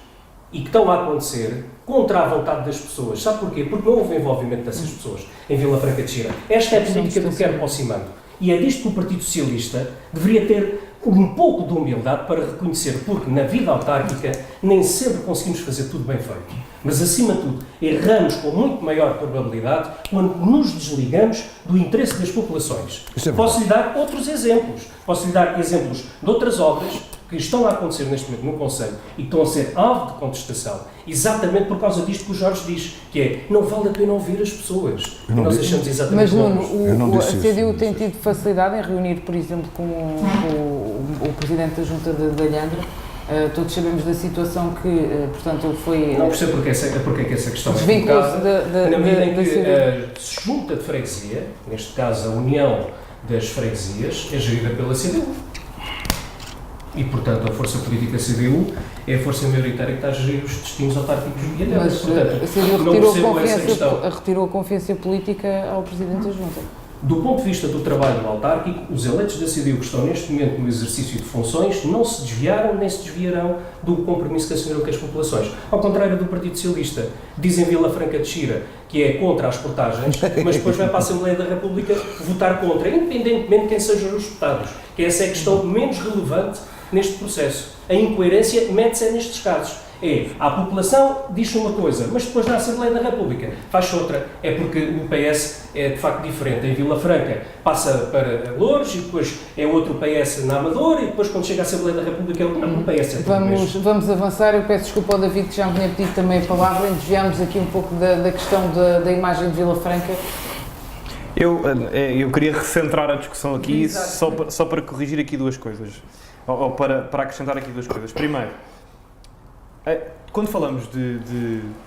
e que estão a acontecer contra a vontade das pessoas. Sabe porquê? Porque não houve envolvimento dessas pessoas em Vila Franca de Xira. Esta é a política do quero aproximando. E é disto que o Partido Socialista deveria ter um pouco de humildade para reconhecer, porque na vida autárquica nem sempre conseguimos fazer tudo bem feito. Mas, acima de tudo, erramos com muito maior probabilidade quando nos desligamos do interesse das populações. Posso lhe dar outros exemplos. Posso lhe dar exemplos de outras obras que estão a acontecer neste momento no Conselho e que estão a ser alvo de contestação, exatamente por causa disto que o Jorge diz, que é, não vale a pena ouvir as pessoas. E nós achamos exatamente. Mas, Nuno, a CDU tem tido facilidade em reunir, por exemplo, com o Presidente da Junta de Alhandra. Todos sabemos da situação que, portanto, ele foi... Não percebo porque é que essa questão é colocada, na medida em que a Junta de Freguesia, neste caso a União das Freguesias, é gerida pela CDU. E, portanto, a força política CDU é a força maioritária que está a gerir os destinos autárquicos e até. Mas portanto, a CDU retirou a confiança política ao Presidente da Junta. Do ponto de vista do trabalho autárquico, os eleitos da CDU que estão neste momento no exercício de funções não se desviaram nem se desviarão do compromisso que assumiram com as populações. Ao contrário do Partido Socialista, dizem Vila Franca de Xira que é contra as portagens, mas depois vai para a Assembleia da República votar contra, independentemente de quem sejam os deputados. Que essa é a questão menos relevante neste processo. A incoerência mete-se nestes casos. A população diz uma coisa, mas depois na Assembleia da República faz outra. É porque o PS é de facto diferente. Em Vila Franca passa para Loures e depois é outro PS na Amadora e depois quando chega à Assembleia da República é outro. Não, o PS é tudo vamos avançar. Eu peço desculpa ao David que já me tinha pedido também a palavra. Desviámos aqui um pouco da questão da imagem de Vila Franca. Eu queria recentrar a discussão aqui só para corrigir aqui duas coisas. Ou para acrescentar aqui duas coisas. Primeiro, quando falamos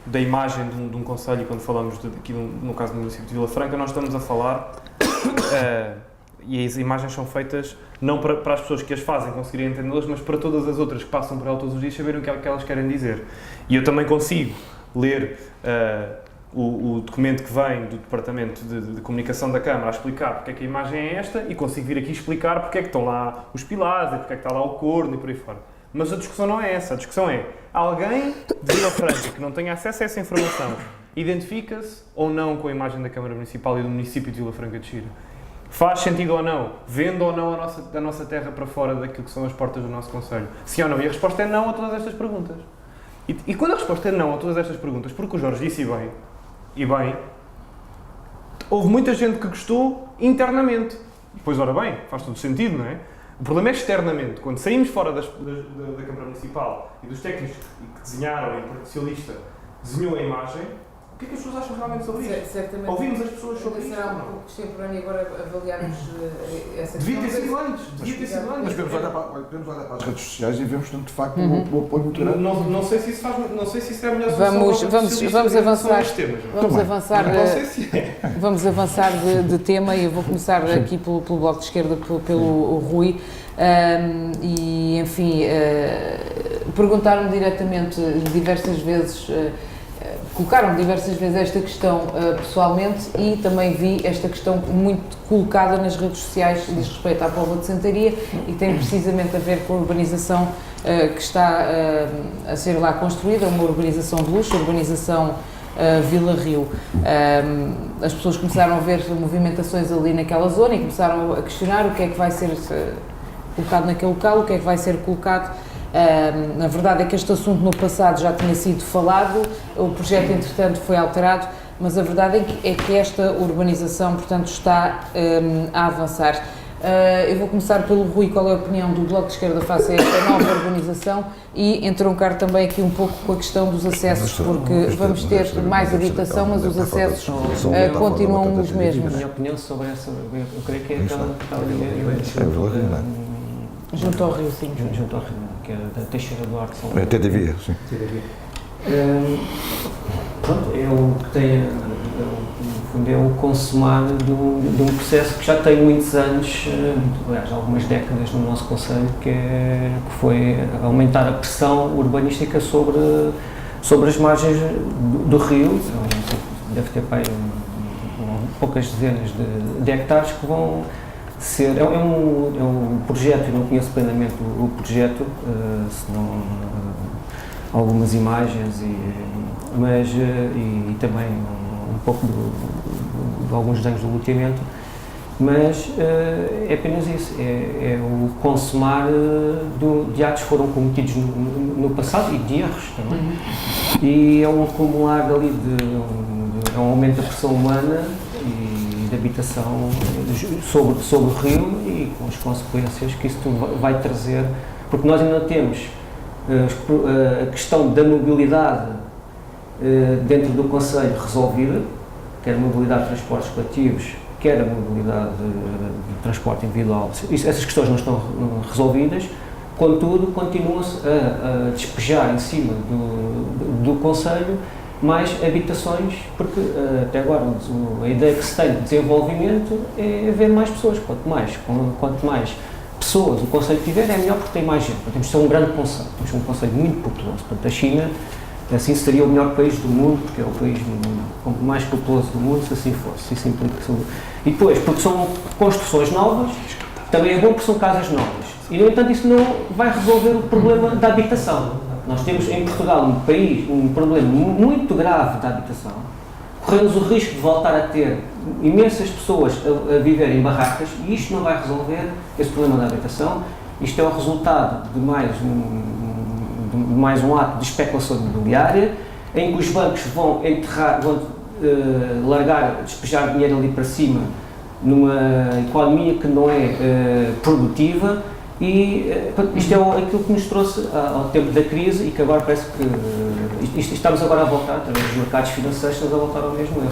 da imagem de um concelho e quando falamos aqui no caso do município de Vila Franca, nós estamos a falar e as imagens são feitas não para as pessoas que as fazem conseguirem entendê-las, mas para todas as outras que passam por ela todos os dias saberem o que é que elas querem dizer. E eu também consigo ler o documento que vem do Departamento de Comunicação da Câmara a explicar porque é que a imagem é esta e consigo vir aqui explicar porque é que estão lá os pilares e porque é que está lá o corno e por aí fora. Mas a discussão não é essa. A discussão é alguém de Vila Franca que não tenha acesso a essa informação identifica-se ou não com a imagem da Câmara Municipal e do município de Vila Franca de Xira? Faz sentido ou não? Vende ou não a nossa terra para fora daquilo que são as portas do nosso concelho? Sim ou não? E a resposta é não a todas estas perguntas. E quando a resposta é não a todas estas perguntas, porque o Jorge disse bem, houve muita gente que gostou internamente. Pois, ora bem, faz todo sentido, não é? O problema é externamente. Quando saímos fora da Câmara Municipal e dos técnicos que desenharam e o Partido Socialista desenhou a imagem, o que é que as pessoas acham realmente sobre isto? Certamente. Ouvimos as pessoas sobre isto? Será um pouco contemporâneo agora avaliarmos essa questão. Devia ter sido antes. Mas podemos olhar para as redes sociais e vemos, de facto, o apoio muito grande. Não sei se isso é a melhor solução. Vamos avançar. Vamos avançar. Vamos avançar de tema e eu vou começar aqui pelo Bloco de Esquerda, pelo Rui. E, enfim, perguntaram-me diretamente diversas vezes, colocaram diversas vezes esta questão pessoalmente e também vi esta questão muito colocada nas redes sociais diz respeito à Póvoa de Santaria e tem precisamente a ver com a urbanização que está a ser lá construída, uma urbanização de luxo, a urbanização Vila Rio. As pessoas começaram a ver movimentações ali naquela zona e começaram a questionar o que é que vai ser colocado naquele local, o que é que vai ser colocado. Na verdade é que este assunto no passado já tinha sido falado, o projeto entretanto foi alterado, mas a verdade é que esta urbanização, portanto, está a avançar. Eu vou começar pelo Rui, qual é a opinião do Bloco de Esquerda face a esta nova urbanização e entroncar também aqui um pouco com a questão dos acessos, porque vamos ter mais habitação, mas os acessos continuam os mesmos. A minha opinião sobre essa, eu creio que é aquela que está ali. Junto ao Rio, sim. Junto ao Rio, que é da Teixeira do Arte. Até devia, sim. Pronto, é o que tem, no fundo, é o consumar de um processo que já tem muitos anos, aliás, algumas décadas no nosso concelho, que foi aumentar a pressão urbanística sobre as margens do rio. Deve ter poucas dezenas de hectares que vão ser, é um projeto, eu não conheço plenamente o projeto, algumas imagens e também um pouco de alguns desenhos do loteamento, mas é apenas isso, é o consumar de atos que foram cometidos no passado e de erros também. E é um acumular ali é um aumento da pressão humana e de habitação sobre o rio e com as consequências que isso tudo vai trazer, porque nós ainda temos a questão da mobilidade dentro do concelho resolvida, quer a mobilidade de transportes coletivos, quer a mobilidade de transporte individual. Essas questões não estão resolvidas, contudo, continua-se a despejar em cima do concelho mais habitações, porque até agora a ideia que se tem de desenvolvimento é haver mais pessoas. Quanto mais pessoas o concelho tiver, é melhor porque tem mais gente. Temos de ser um grande concelho, temos um concelho muito populoso. Portanto, a China, assim, seria o melhor país do mundo, porque é o país mais populoso do mundo, se assim fosse. Isso implica e depois, porque são construções novas, também é bom porque são casas novas. E, no entanto, isso não vai resolver o problema da habitação. Nós temos em Portugal um problema muito grave da habitação. Corremos o risco de voltar a ter imensas pessoas a viver em barracas e isto não vai resolver esse problema da habitação. Isto é o resultado de mais um ato de especulação imobiliária, em que os bancos vão despejar dinheiro ali para cima numa economia que não é produtiva. E isto é aquilo que nos trouxe ao tempo da crise e que agora parece que estamos agora a voltar, através dos mercados financeiros, estamos a voltar ao mesmo erro.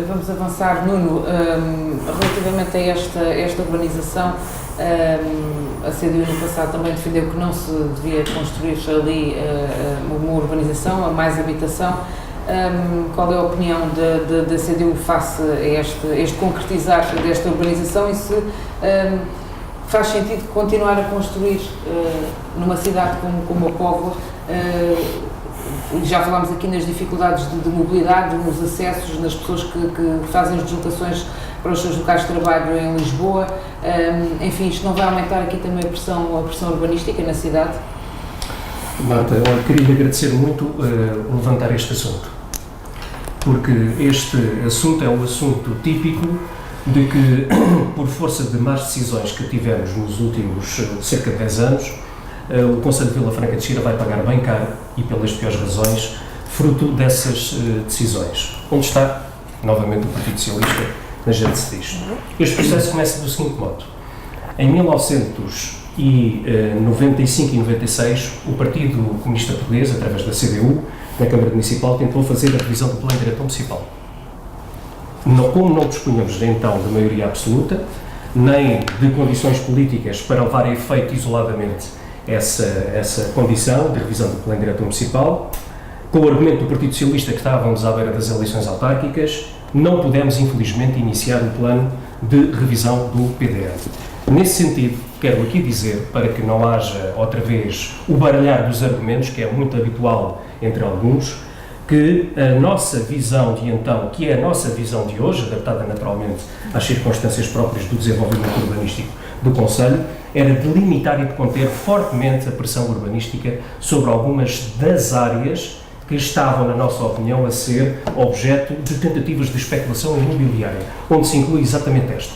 Vamos avançar, Nuno, relativamente a esta urbanização. A CDU no passado também defendeu que não se devia construir ali uma urbanização, a mais habitação. Qual é a opinião da CDU face a este concretizar desta urbanização e se faz sentido continuar a construir numa cidade como a Póvoa? Já falámos aqui nas dificuldades de mobilidade, nos acessos, nas pessoas que fazem as deslocações para os seus locais de trabalho em Lisboa. Enfim, isto não vai aumentar aqui também a pressão urbanística na cidade? Marta, eu queria agradecer muito levantar este assunto, porque este assunto é um assunto típico de que, por força de más decisões que tivemos nos últimos cerca de 10 anos, o Concelho de Vila Franca de Xira vai pagar bem caro e pelas piores razões, fruto dessas decisões. Onde está, novamente, o Partido Socialista na gênese disto? Este processo começa do seguinte modo. Em 1995 e 96, o Partido Comunista Português, através da CDU, na Câmara Municipal, tentou fazer a revisão do Plano Diretor Municipal. Como não dispunhamos então de maioria absoluta, nem de condições políticas para levar a efeito isoladamente essa condição de revisão do Plano Diretor Municipal, com o argumento do Partido Socialista que estávamos à beira das eleições autárquicas, não pudemos, infelizmente, iniciar o plano de revisão do PDM. Nesse sentido, quero aqui dizer, para que não haja outra vez o baralhar dos argumentos, que é muito habitual entre alguns, que a nossa visão de então, que é a nossa visão de hoje, adaptada naturalmente às circunstâncias próprias do desenvolvimento urbanístico do Concelho, era de limitar e de conter fortemente a pressão urbanística sobre algumas das áreas que estavam, na nossa opinião, a ser objeto de tentativas de especulação imobiliária, onde se inclui exatamente esta.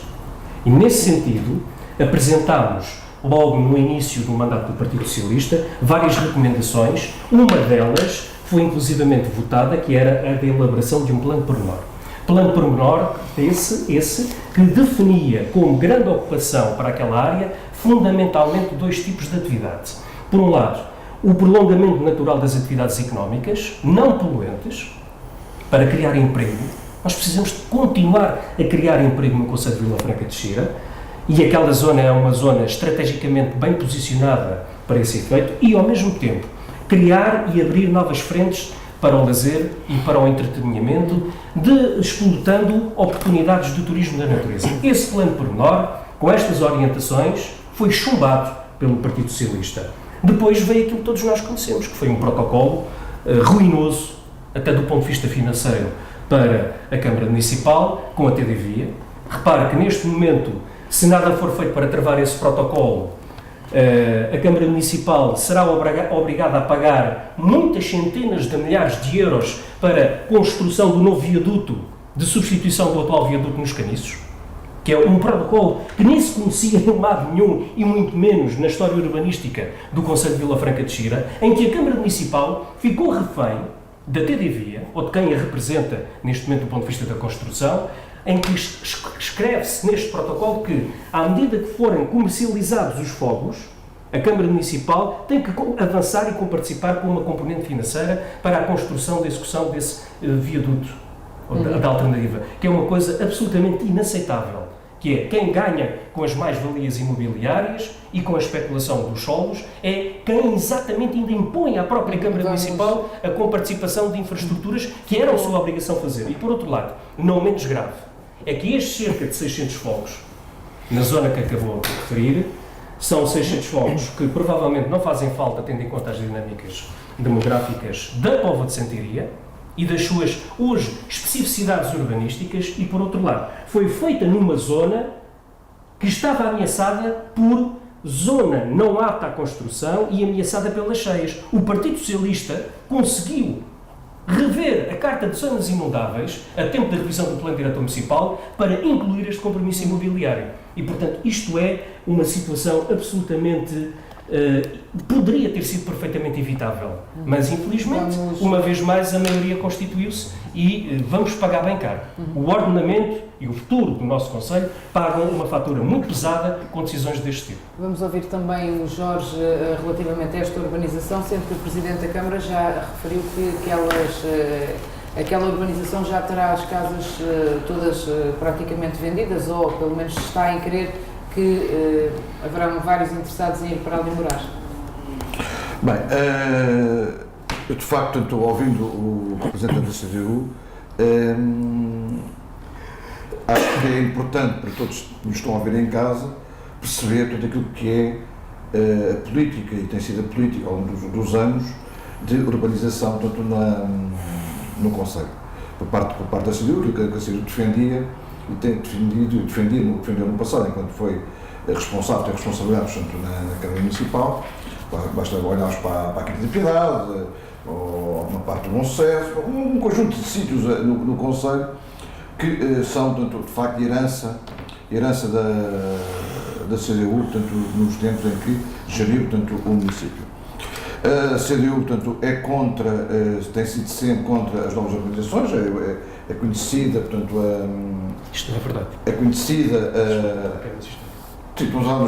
E, nesse sentido, apresentámos, logo no início do mandato do Partido Socialista, várias recomendações. Uma delas foi inclusivamente votada, que era a da elaboração de um plano pormenor. Plano pormenor, esse que definia como grande ocupação para aquela área, fundamentalmente, dois tipos de atividade. Por um lado, o prolongamento natural das atividades económicas, não poluentes, para criar emprego. Nós precisamos de continuar a criar emprego no Concelho de Vila Franca de Xira, e aquela zona é uma zona estrategicamente bem posicionada para esse efeito, e, ao mesmo tempo, criar e abrir novas frentes para o lazer e para o entretenimento, explorando oportunidades do turismo da natureza. Esse plano pormenor, com estas orientações, foi chumbado pelo Partido Socialista. Depois veio aquilo que todos nós conhecemos, que foi um protocolo ruinoso, até do ponto de vista financeiro, para a Câmara Municipal, com a TDVia. Repara que neste momento, se nada for feito para travar esse protocolo, A Câmara Municipal será obrigada a pagar muitas centenas de milhares de euros para a construção do novo viaduto de substituição do atual viaduto nos Caniços, que é um protocolo que nem se conhecia em lado nenhum e muito menos na história urbanística do Concelho de Vila Franca de Xira, em que a Câmara Municipal ficou refém da TDVia, ou de quem a representa neste momento do ponto de vista da construção, em que escreve-se neste protocolo que, à medida que forem comercializados os fogos, a Câmara Municipal tem que avançar e participar com uma componente financeira para a construção da execução desse viaduto, da alternativa, que é uma coisa absolutamente inaceitável, que é quem ganha com as mais-valias imobiliárias e com a especulação dos solos é quem exatamente ainda impõe à própria Câmara Municipal a comparticipação de infraestruturas que era a sua obrigação fazer. E, por outro lado, não menos grave, é que estes cerca de 600 fogos, na zona que acabou de referir, são 600 fogos que provavelmente não fazem falta, tendo em conta as dinâmicas demográficas da Póvoa de Santiria e das suas, hoje, especificidades urbanísticas, e, por outro lado, foi feita numa zona que estava ameaçada por zona não apta à construção e ameaçada pelas cheias. O Partido Socialista conseguiu rever a Carta de Zonas Inundáveis, a tempo da revisão do Plano Diretor Municipal, para incluir este compromisso imobiliário. E, portanto, isto é uma situação absolutamente... poderia ter sido perfeitamente evitável, mas, infelizmente, uma vez mais, a maioria constituiu-se e vamos pagar bem caro. O ordenamento e o futuro do nosso Concelho pagam uma fatura muito pesada com decisões deste tipo. Vamos ouvir também o Jorge relativamente a esta urbanização, sendo que o Presidente da Câmara já referiu que aquela urbanização já terá as casas todas praticamente vendidas, ou pelo menos está em querer que haverão vários interessados em ir para ali morar. Bem, eu de facto, ouvindo o representante da CDU, acho que é importante para todos que nos estão a ouvir em casa perceber tudo aquilo que é a política, e tem sido a política ao longo dos anos, de urbanização, tanto no Concelho. Por parte da CDU, aquilo que a CDU defendia, e tem defendido no passado, enquanto foi responsável, tem responsabilidades na Câmara Municipal. Basta olharmos para a Quinta de Piedade, ou uma parte do Bom Sucesso, um conjunto de sítios no Concelho que são, de facto, herança da CDU, nos tempos em que geriu, o município. A CDU, é contra, tem sido sempre contra as novas urbanizações, é conhecida, Isto não é verdade. É conhecida... Sim, estamos a falar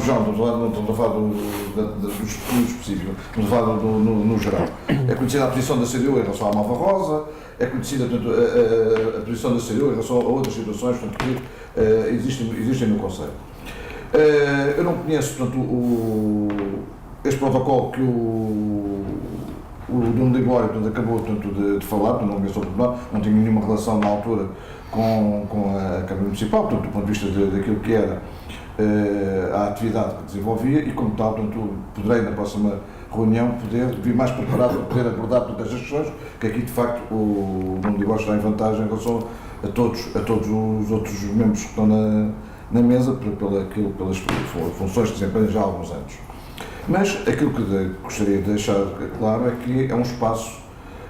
não estamos a falar dos específicos, estamos a falar no geral. É conhecida a posição da CDU em relação à Malva Rosa, é conhecida a posição da CDU em relação a outras situações que existem no Concelho. Eu não conheço, este protocolo que o Dom Libório acabou de falar, não conheço o problema, não tinha nenhuma relação na altura com a Câmara Municipal, do ponto de vista daquilo que era a atividade que desenvolvia, e como tal, poderei na próxima reunião vir mais preparado para poder abordar todas as questões, que aqui de facto o Dom Libório está em vantagem em relação a todos os outros membros que estão na mesa, pelas funções que desempenham já há alguns anos. Mas aquilo que gostaria de deixar claro é que é um espaço,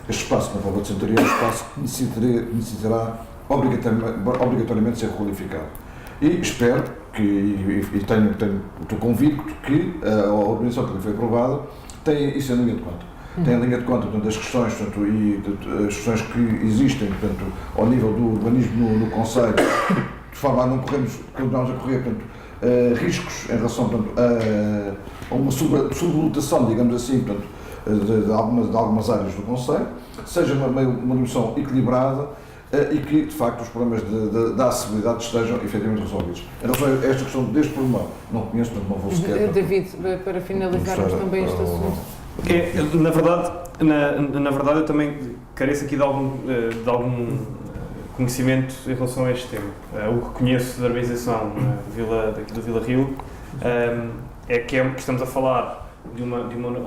este espaço na Póvoa de Santiria é um espaço que necessitará obrigatoriamente ser requalificado. E espero estou convicto que a urbanização que foi aprovada tem isso em linha de conta. Tem em linha de conta as questões, as questões que existem, ao nível do urbanismo no Concelho, de forma a não continuarmos a correr, riscos em relação a uma sobrelotação, digamos assim, de algumas áreas do Concelho, seja uma dimensão equilibrada e que, de facto, os problemas da acessibilidade estejam efetivamente resolvidos. Em relação a esta questão deste problema, não conheço, portanto não vou sequer... David, para finalizarmos também este assunto. Na verdade, eu também careço aqui de algum conhecimento em relação a este tema. O que conheço da urbanização daqui do Vila Rio é que estamos a falar de uma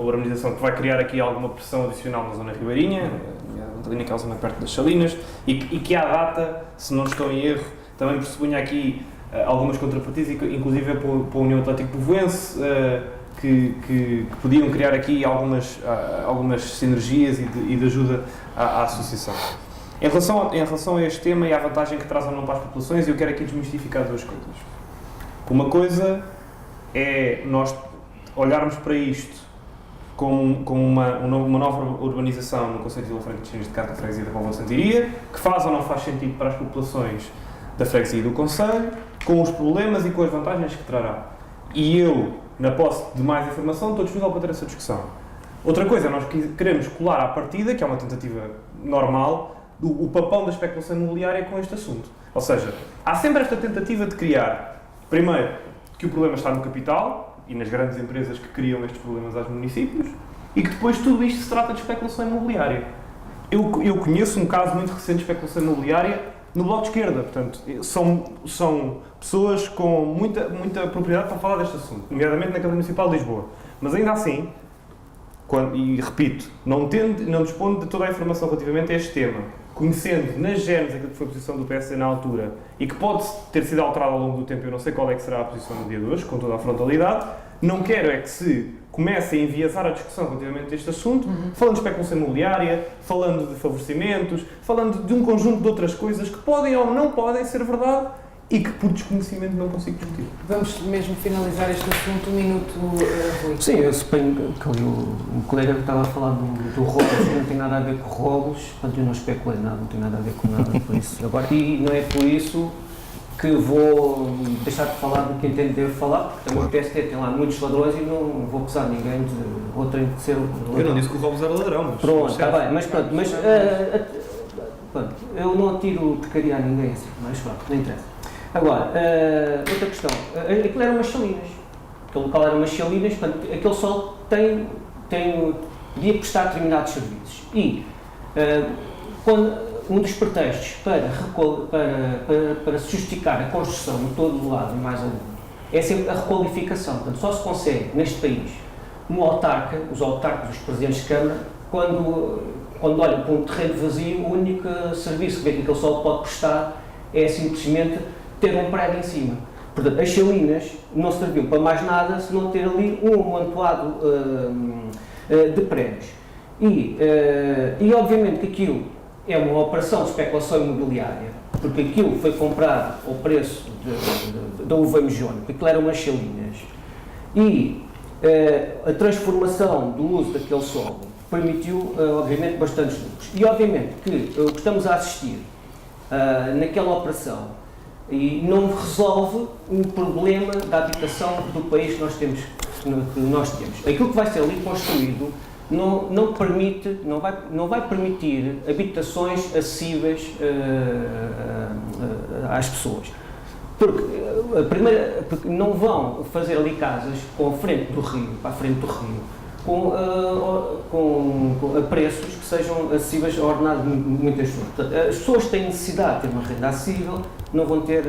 urbanização que vai criar aqui alguma pressão adicional na zona ribeirinha, aquela zona perto das Salinas, e que à data, se não estou em erro, também pressupunha aqui algumas contrapartidas, inclusive para a União Atlético Povoense, que podiam criar aqui algumas sinergias e de ajuda à associação. Em relação a este tema e à vantagem que traz ou não para as populações, eu quero aqui desmistificar duas coisas. Uma coisa é nós olharmos para isto como uma nova urbanização no concelho de Vila Franca de Xines de Carta Freguesia da Póvoa de Santiria, que faz ou não faz sentido para as populações da freguesia e do concelho, com os problemas e com as vantagens que trará. E eu, na posse de mais informação, estou disponível para ter essa discussão. Outra coisa, nós queremos colar à partida, que é uma tentativa normal, o papão da especulação imobiliária com este assunto. Ou seja, há sempre esta tentativa de criar, primeiro, que o problema está no capital e nas grandes empresas que criam estes problemas aos municípios, e que depois tudo isto se trata de especulação imobiliária. Eu conheço um caso muito recente de especulação imobiliária no Bloco de Esquerda, portanto, são pessoas com muita propriedade para falar deste assunto, nomeadamente na Câmara Municipal de Lisboa. Mas ainda assim, e repito, não dispondo de toda a informação relativamente a este tema, conhecendo nas genes aquilo que foi a posição do PSD na altura e que pode ter sido alterada ao longo do tempo, eu não sei qual é que será a posição no dia de hoje, com toda a frontalidade, não quero é que se comece a enviesar a discussão relativamente a este assunto, falando de especulação imobiliária, falando de favorecimentos, falando de um conjunto de outras coisas que podem ou não podem ser verdade e que por desconhecimento não consigo discutir. Vamos mesmo finalizar este assunto, um minuto, Rui. Sim, eu suponho que o colega que estava a falar do rolos não tem nada a ver com rolos, portanto eu não especulei nada, não tem nada a ver com nada por isso. Agora, e não é por isso que vou deixar de falar do que entendo devo falar, porque também o PSD tem lá muitos ladrões e não vou acusar ninguém de outro tem que ser ladrão. Eu não disse que o Robles era ladrão, mas... Pronto, está bem, mas pronto, eu não atiro porcaria a ninguém assim, mas pronto, não interessa. Agora, outra questão, aquilo eram umas salinas, aquele local era umas salinas, portanto, aquele solo podia prestar determinados serviços e quando um dos pretextos para se justificar a construção de todo o lado e mais algum é sempre a requalificação, portanto, só se consegue neste país os autarcas, os presidentes de Câmara, quando olham para um terreno vazio, o único serviço que aquele solo pode prestar é simplesmente ter um prédio em cima. Portanto, as salinas não serviam para mais nada se não ter ali um amontoado de prédios. E obviamente que aquilo é uma operação de especulação imobiliária, porque aquilo foi comprado ao preço da uva mejona, porque aquilo eram umas salinas. E a transformação do uso daquele solo permitiu, obviamente, bastantes lucros. E obviamente que o que estamos a assistir naquela operação e não resolve um problema da habitação do país que nós temos. Aquilo que vai ser ali construído não vai permitir habitações acessíveis às pessoas. Porque não vão fazer ali casas para a frente do rio, a preços que sejam acessíveis ao ordenado de muitas pessoas. Portanto, as pessoas que têm necessidade de ter uma renda acessível não vão ter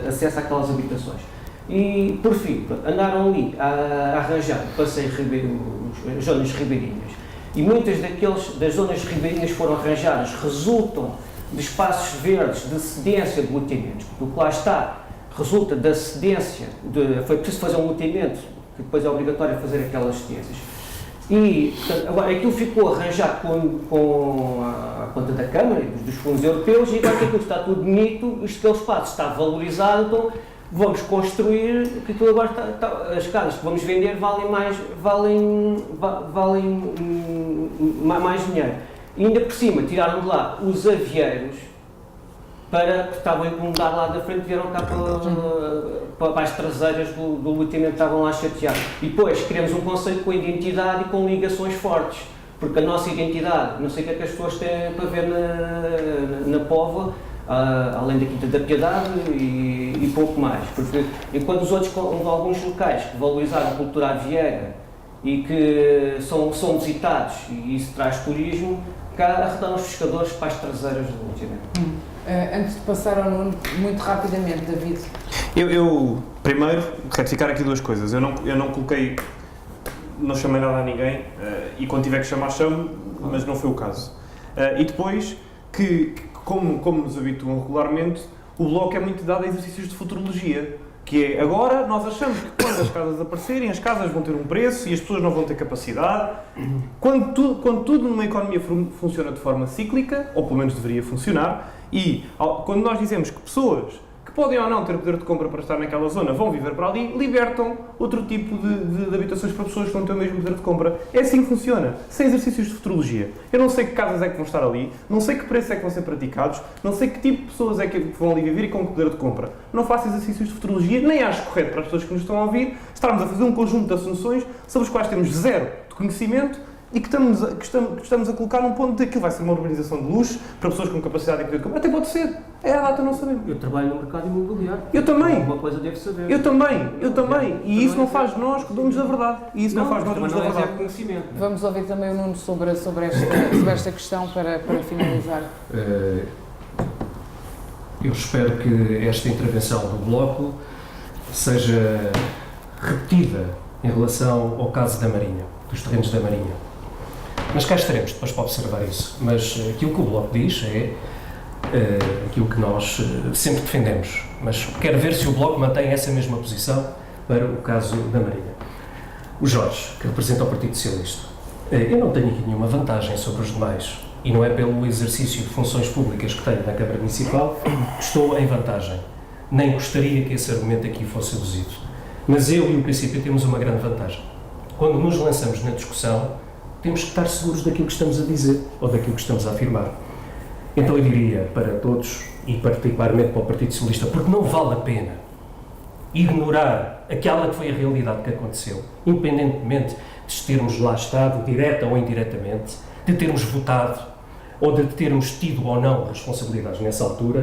acesso àquelas habitações. E, por fim, andaram ali a arranjar passeios zonas ribeirinhas. E muitas das zonas ribeirinhas foram arranjadas, resultam de espaços verdes, de cedência de loteamentos. Porque o que lá está resulta da cedência, foi preciso fazer um loteamento, que depois é obrigatório fazer aquelas cedências. E, portanto, agora, aquilo ficou arranjado com a conta da Câmara e dos fundos europeus, e agora que aquilo está tudo bonito, aquele espaço está valorizado, então vamos construir, que aquilo agora as casas que vamos vender valem mais dinheiro. E ainda por cima, tiraram de lá os avieiros, que estavam a incomodar lá da frente, vieram cá para as traseiras do loteamento, estavam lá chateados. E depois queremos um conceito com identidade e com ligações fortes, porque a nossa identidade, não sei o que é que as pessoas têm para ver na Póvoa, além da Quinta da Piedade e pouco mais, porque enquanto os outros, alguns locais que valorizaram a cultura avieira e que são visitados e isso traz turismo, cá arredam os pescadores para as traseiras do loteamento. Antes de passar ao Nuno, muito rapidamente, David. Eu primeiro, retificar aqui duas coisas. Eu não chamei nada a ninguém e quando tiver que chamar, chamo, mas não foi o caso. E depois, como nos habituam regularmente, o Bloco é muito dado a exercícios de futurologia. que é, agora nós achamos que quando as casas aparecerem, as casas vão ter um preço e as pessoas não vão ter capacidade. Quando tudo numa economia funciona de forma cíclica, ou pelo menos deveria funcionar, e quando nós dizemos que pessoas que podem ou não ter poder de compra para estar naquela zona vão viver para ali, libertam outro tipo de habitações para pessoas que não têm o mesmo poder de compra. É assim que funciona, sem exercícios de futurologia. Eu não sei que casas é que vão estar ali, não sei que preços é que vão ser praticados, não sei que tipo de pessoas é que vão ali viver e com que poder de compra. Não faço exercícios de futurologia, nem acho correto para as pessoas que nos estão a ouvir estarmos a fazer um conjunto de assunções sobre os quais temos zero de conhecimento e que estamos a colocar num ponto de que vai ser uma urbanização de luxo para pessoas com capacidade de poder de compra. Até pode ser. É a data, não sabemos. Eu trabalho no mercado imobiliário. Eu também. Alguma coisa devo saber. Eu também. E isso não faz de nós donos da verdade. E isso não faz de nós donos da verdade. Conhecimento. Vamos ouvir também o Nuno sobre esta questão para finalizar. Eu espero que esta intervenção do Bloco seja repetida em relação ao caso da Marinha, dos terrenos da Marinha. Mas cá estaremos depois para observar isso. Mas aquilo que o Bloco diz é aquilo que nós sempre defendemos. Mas quero ver se o Bloco mantém essa mesma posição para o caso da Marinha. O Jorge, que representa o Partido Socialista, eu não tenho aqui nenhuma vantagem sobre os demais. E não é pelo exercício de funções públicas que tenho na Câmara Municipal que estou em vantagem. Nem gostaria que esse argumento aqui fosse aduzido. Mas eu e o PCP temos uma grande vantagem. Quando nos lançamos na discussão, temos que estar seguros daquilo que estamos a dizer ou daquilo que estamos a afirmar. Então eu diria para todos, e particularmente para o Partido Socialista, porque não vale a pena ignorar aquela que foi a realidade que aconteceu, independentemente de termos lá estado, direta ou indiretamente, de termos votado ou de termos tido ou não responsabilidades nessa altura,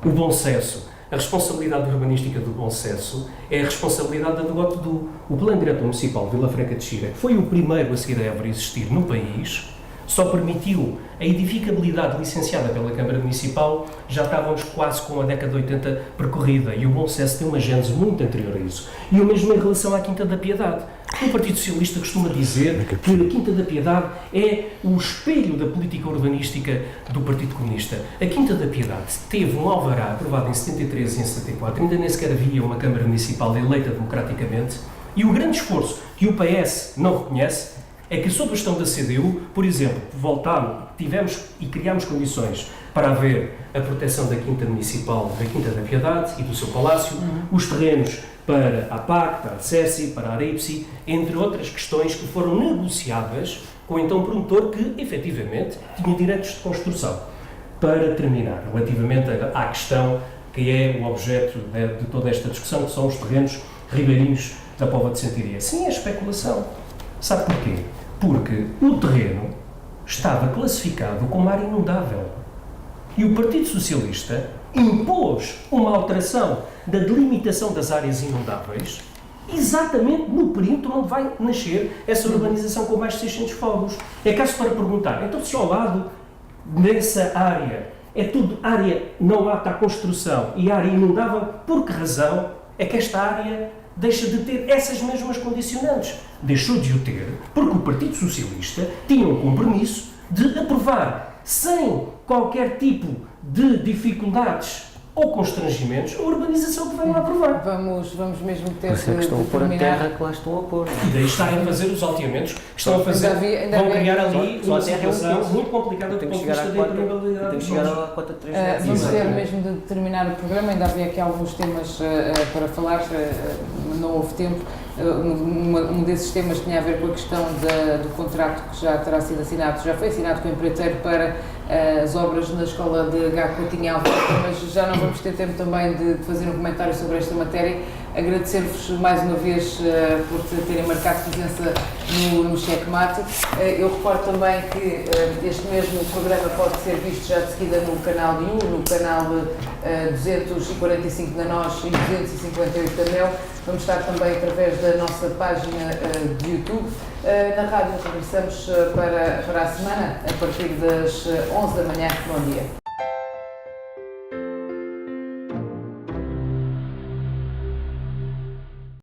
o bom senso, a responsabilidade urbanística do bom senso é a responsabilidade do Plano Diretor Municipal de Vila Franca de Xira, que foi o primeiro a seguir a Évora existir no país, só permitiu a edificabilidade licenciada pela Câmara Municipal, já estávamos quase com a década de 80 percorrida, e o bom senso tem uma gênese muito anterior a isso. E o mesmo em relação à Quinta da Piedade. O Partido Socialista costuma dizer que a Quinta da Piedade é o espelho da política urbanística do Partido Comunista. A Quinta da Piedade teve um alvará aprovado em 73 e em 74, ainda nem sequer havia uma Câmara Municipal eleita democraticamente, e o grande esforço que o PS não reconhece é que, sob a gestão da CDU, por exemplo, tivemos e criámos condições para haver a proteção da Quinta Municipal, da Quinta da Piedade e do seu Palácio, os terrenos para a PAC, para a CESI, para a AREPSI, entre outras questões que foram negociadas com o então promotor que, efetivamente, tinha direitos de construção. Para terminar, relativamente à questão que é o objeto de toda esta discussão, que são os terrenos ribeirinhos da Póvoa de Santiria. Sim, é especulação. Sabe porquê? Porque o terreno estava classificado como área inundável. E o Partido Socialista impôs uma alteração da delimitação das áreas inundáveis exatamente no perímetro onde vai nascer essa urbanização com mais de 600 fogos. É caso para perguntar, então se ao lado dessa área é tudo área não apta à construção e área inundável, por que razão é que esta área deixa de ter essas mesmas condicionantes? Deixou de o ter porque o Partido Socialista tinha um compromisso de aprovar, sem qualquer tipo de dificuldades ou constrangimentos, a urbanização que venham a aprovar. Vamos mesmo ter Por isso é que estão a pôr a terra que lá estão a pôr. E daí estarem a fazer os alteamentos que estão a fazer, vão criar ali uma situação muito complicada do ponto de vista da impermeabilidade. Tem que chegar à cota de 3 metros. Vamos ter mesmo de terminar o programa, ainda havia aqui alguns temas para falar, não houve tempo. Um desses temas tinha a ver com a questão do contrato que já terá sido assinado, já foi assinado com o empreiteiro para as obras na escola de Gago Coutinho Alves, mas já não vamos ter tempo também de fazer um comentário sobre esta matéria. Agradecer-vos mais uma vez por terem marcado presença no Checkmate. Eu recordo também que este mesmo programa pode ser visto já de seguida no canal de no canal 245 da NOS e 258 da MEL. Vamos estar também através da nossa página de YouTube. Na rádio regressamos para a semana, a partir das 11 da manhã. Bom dia.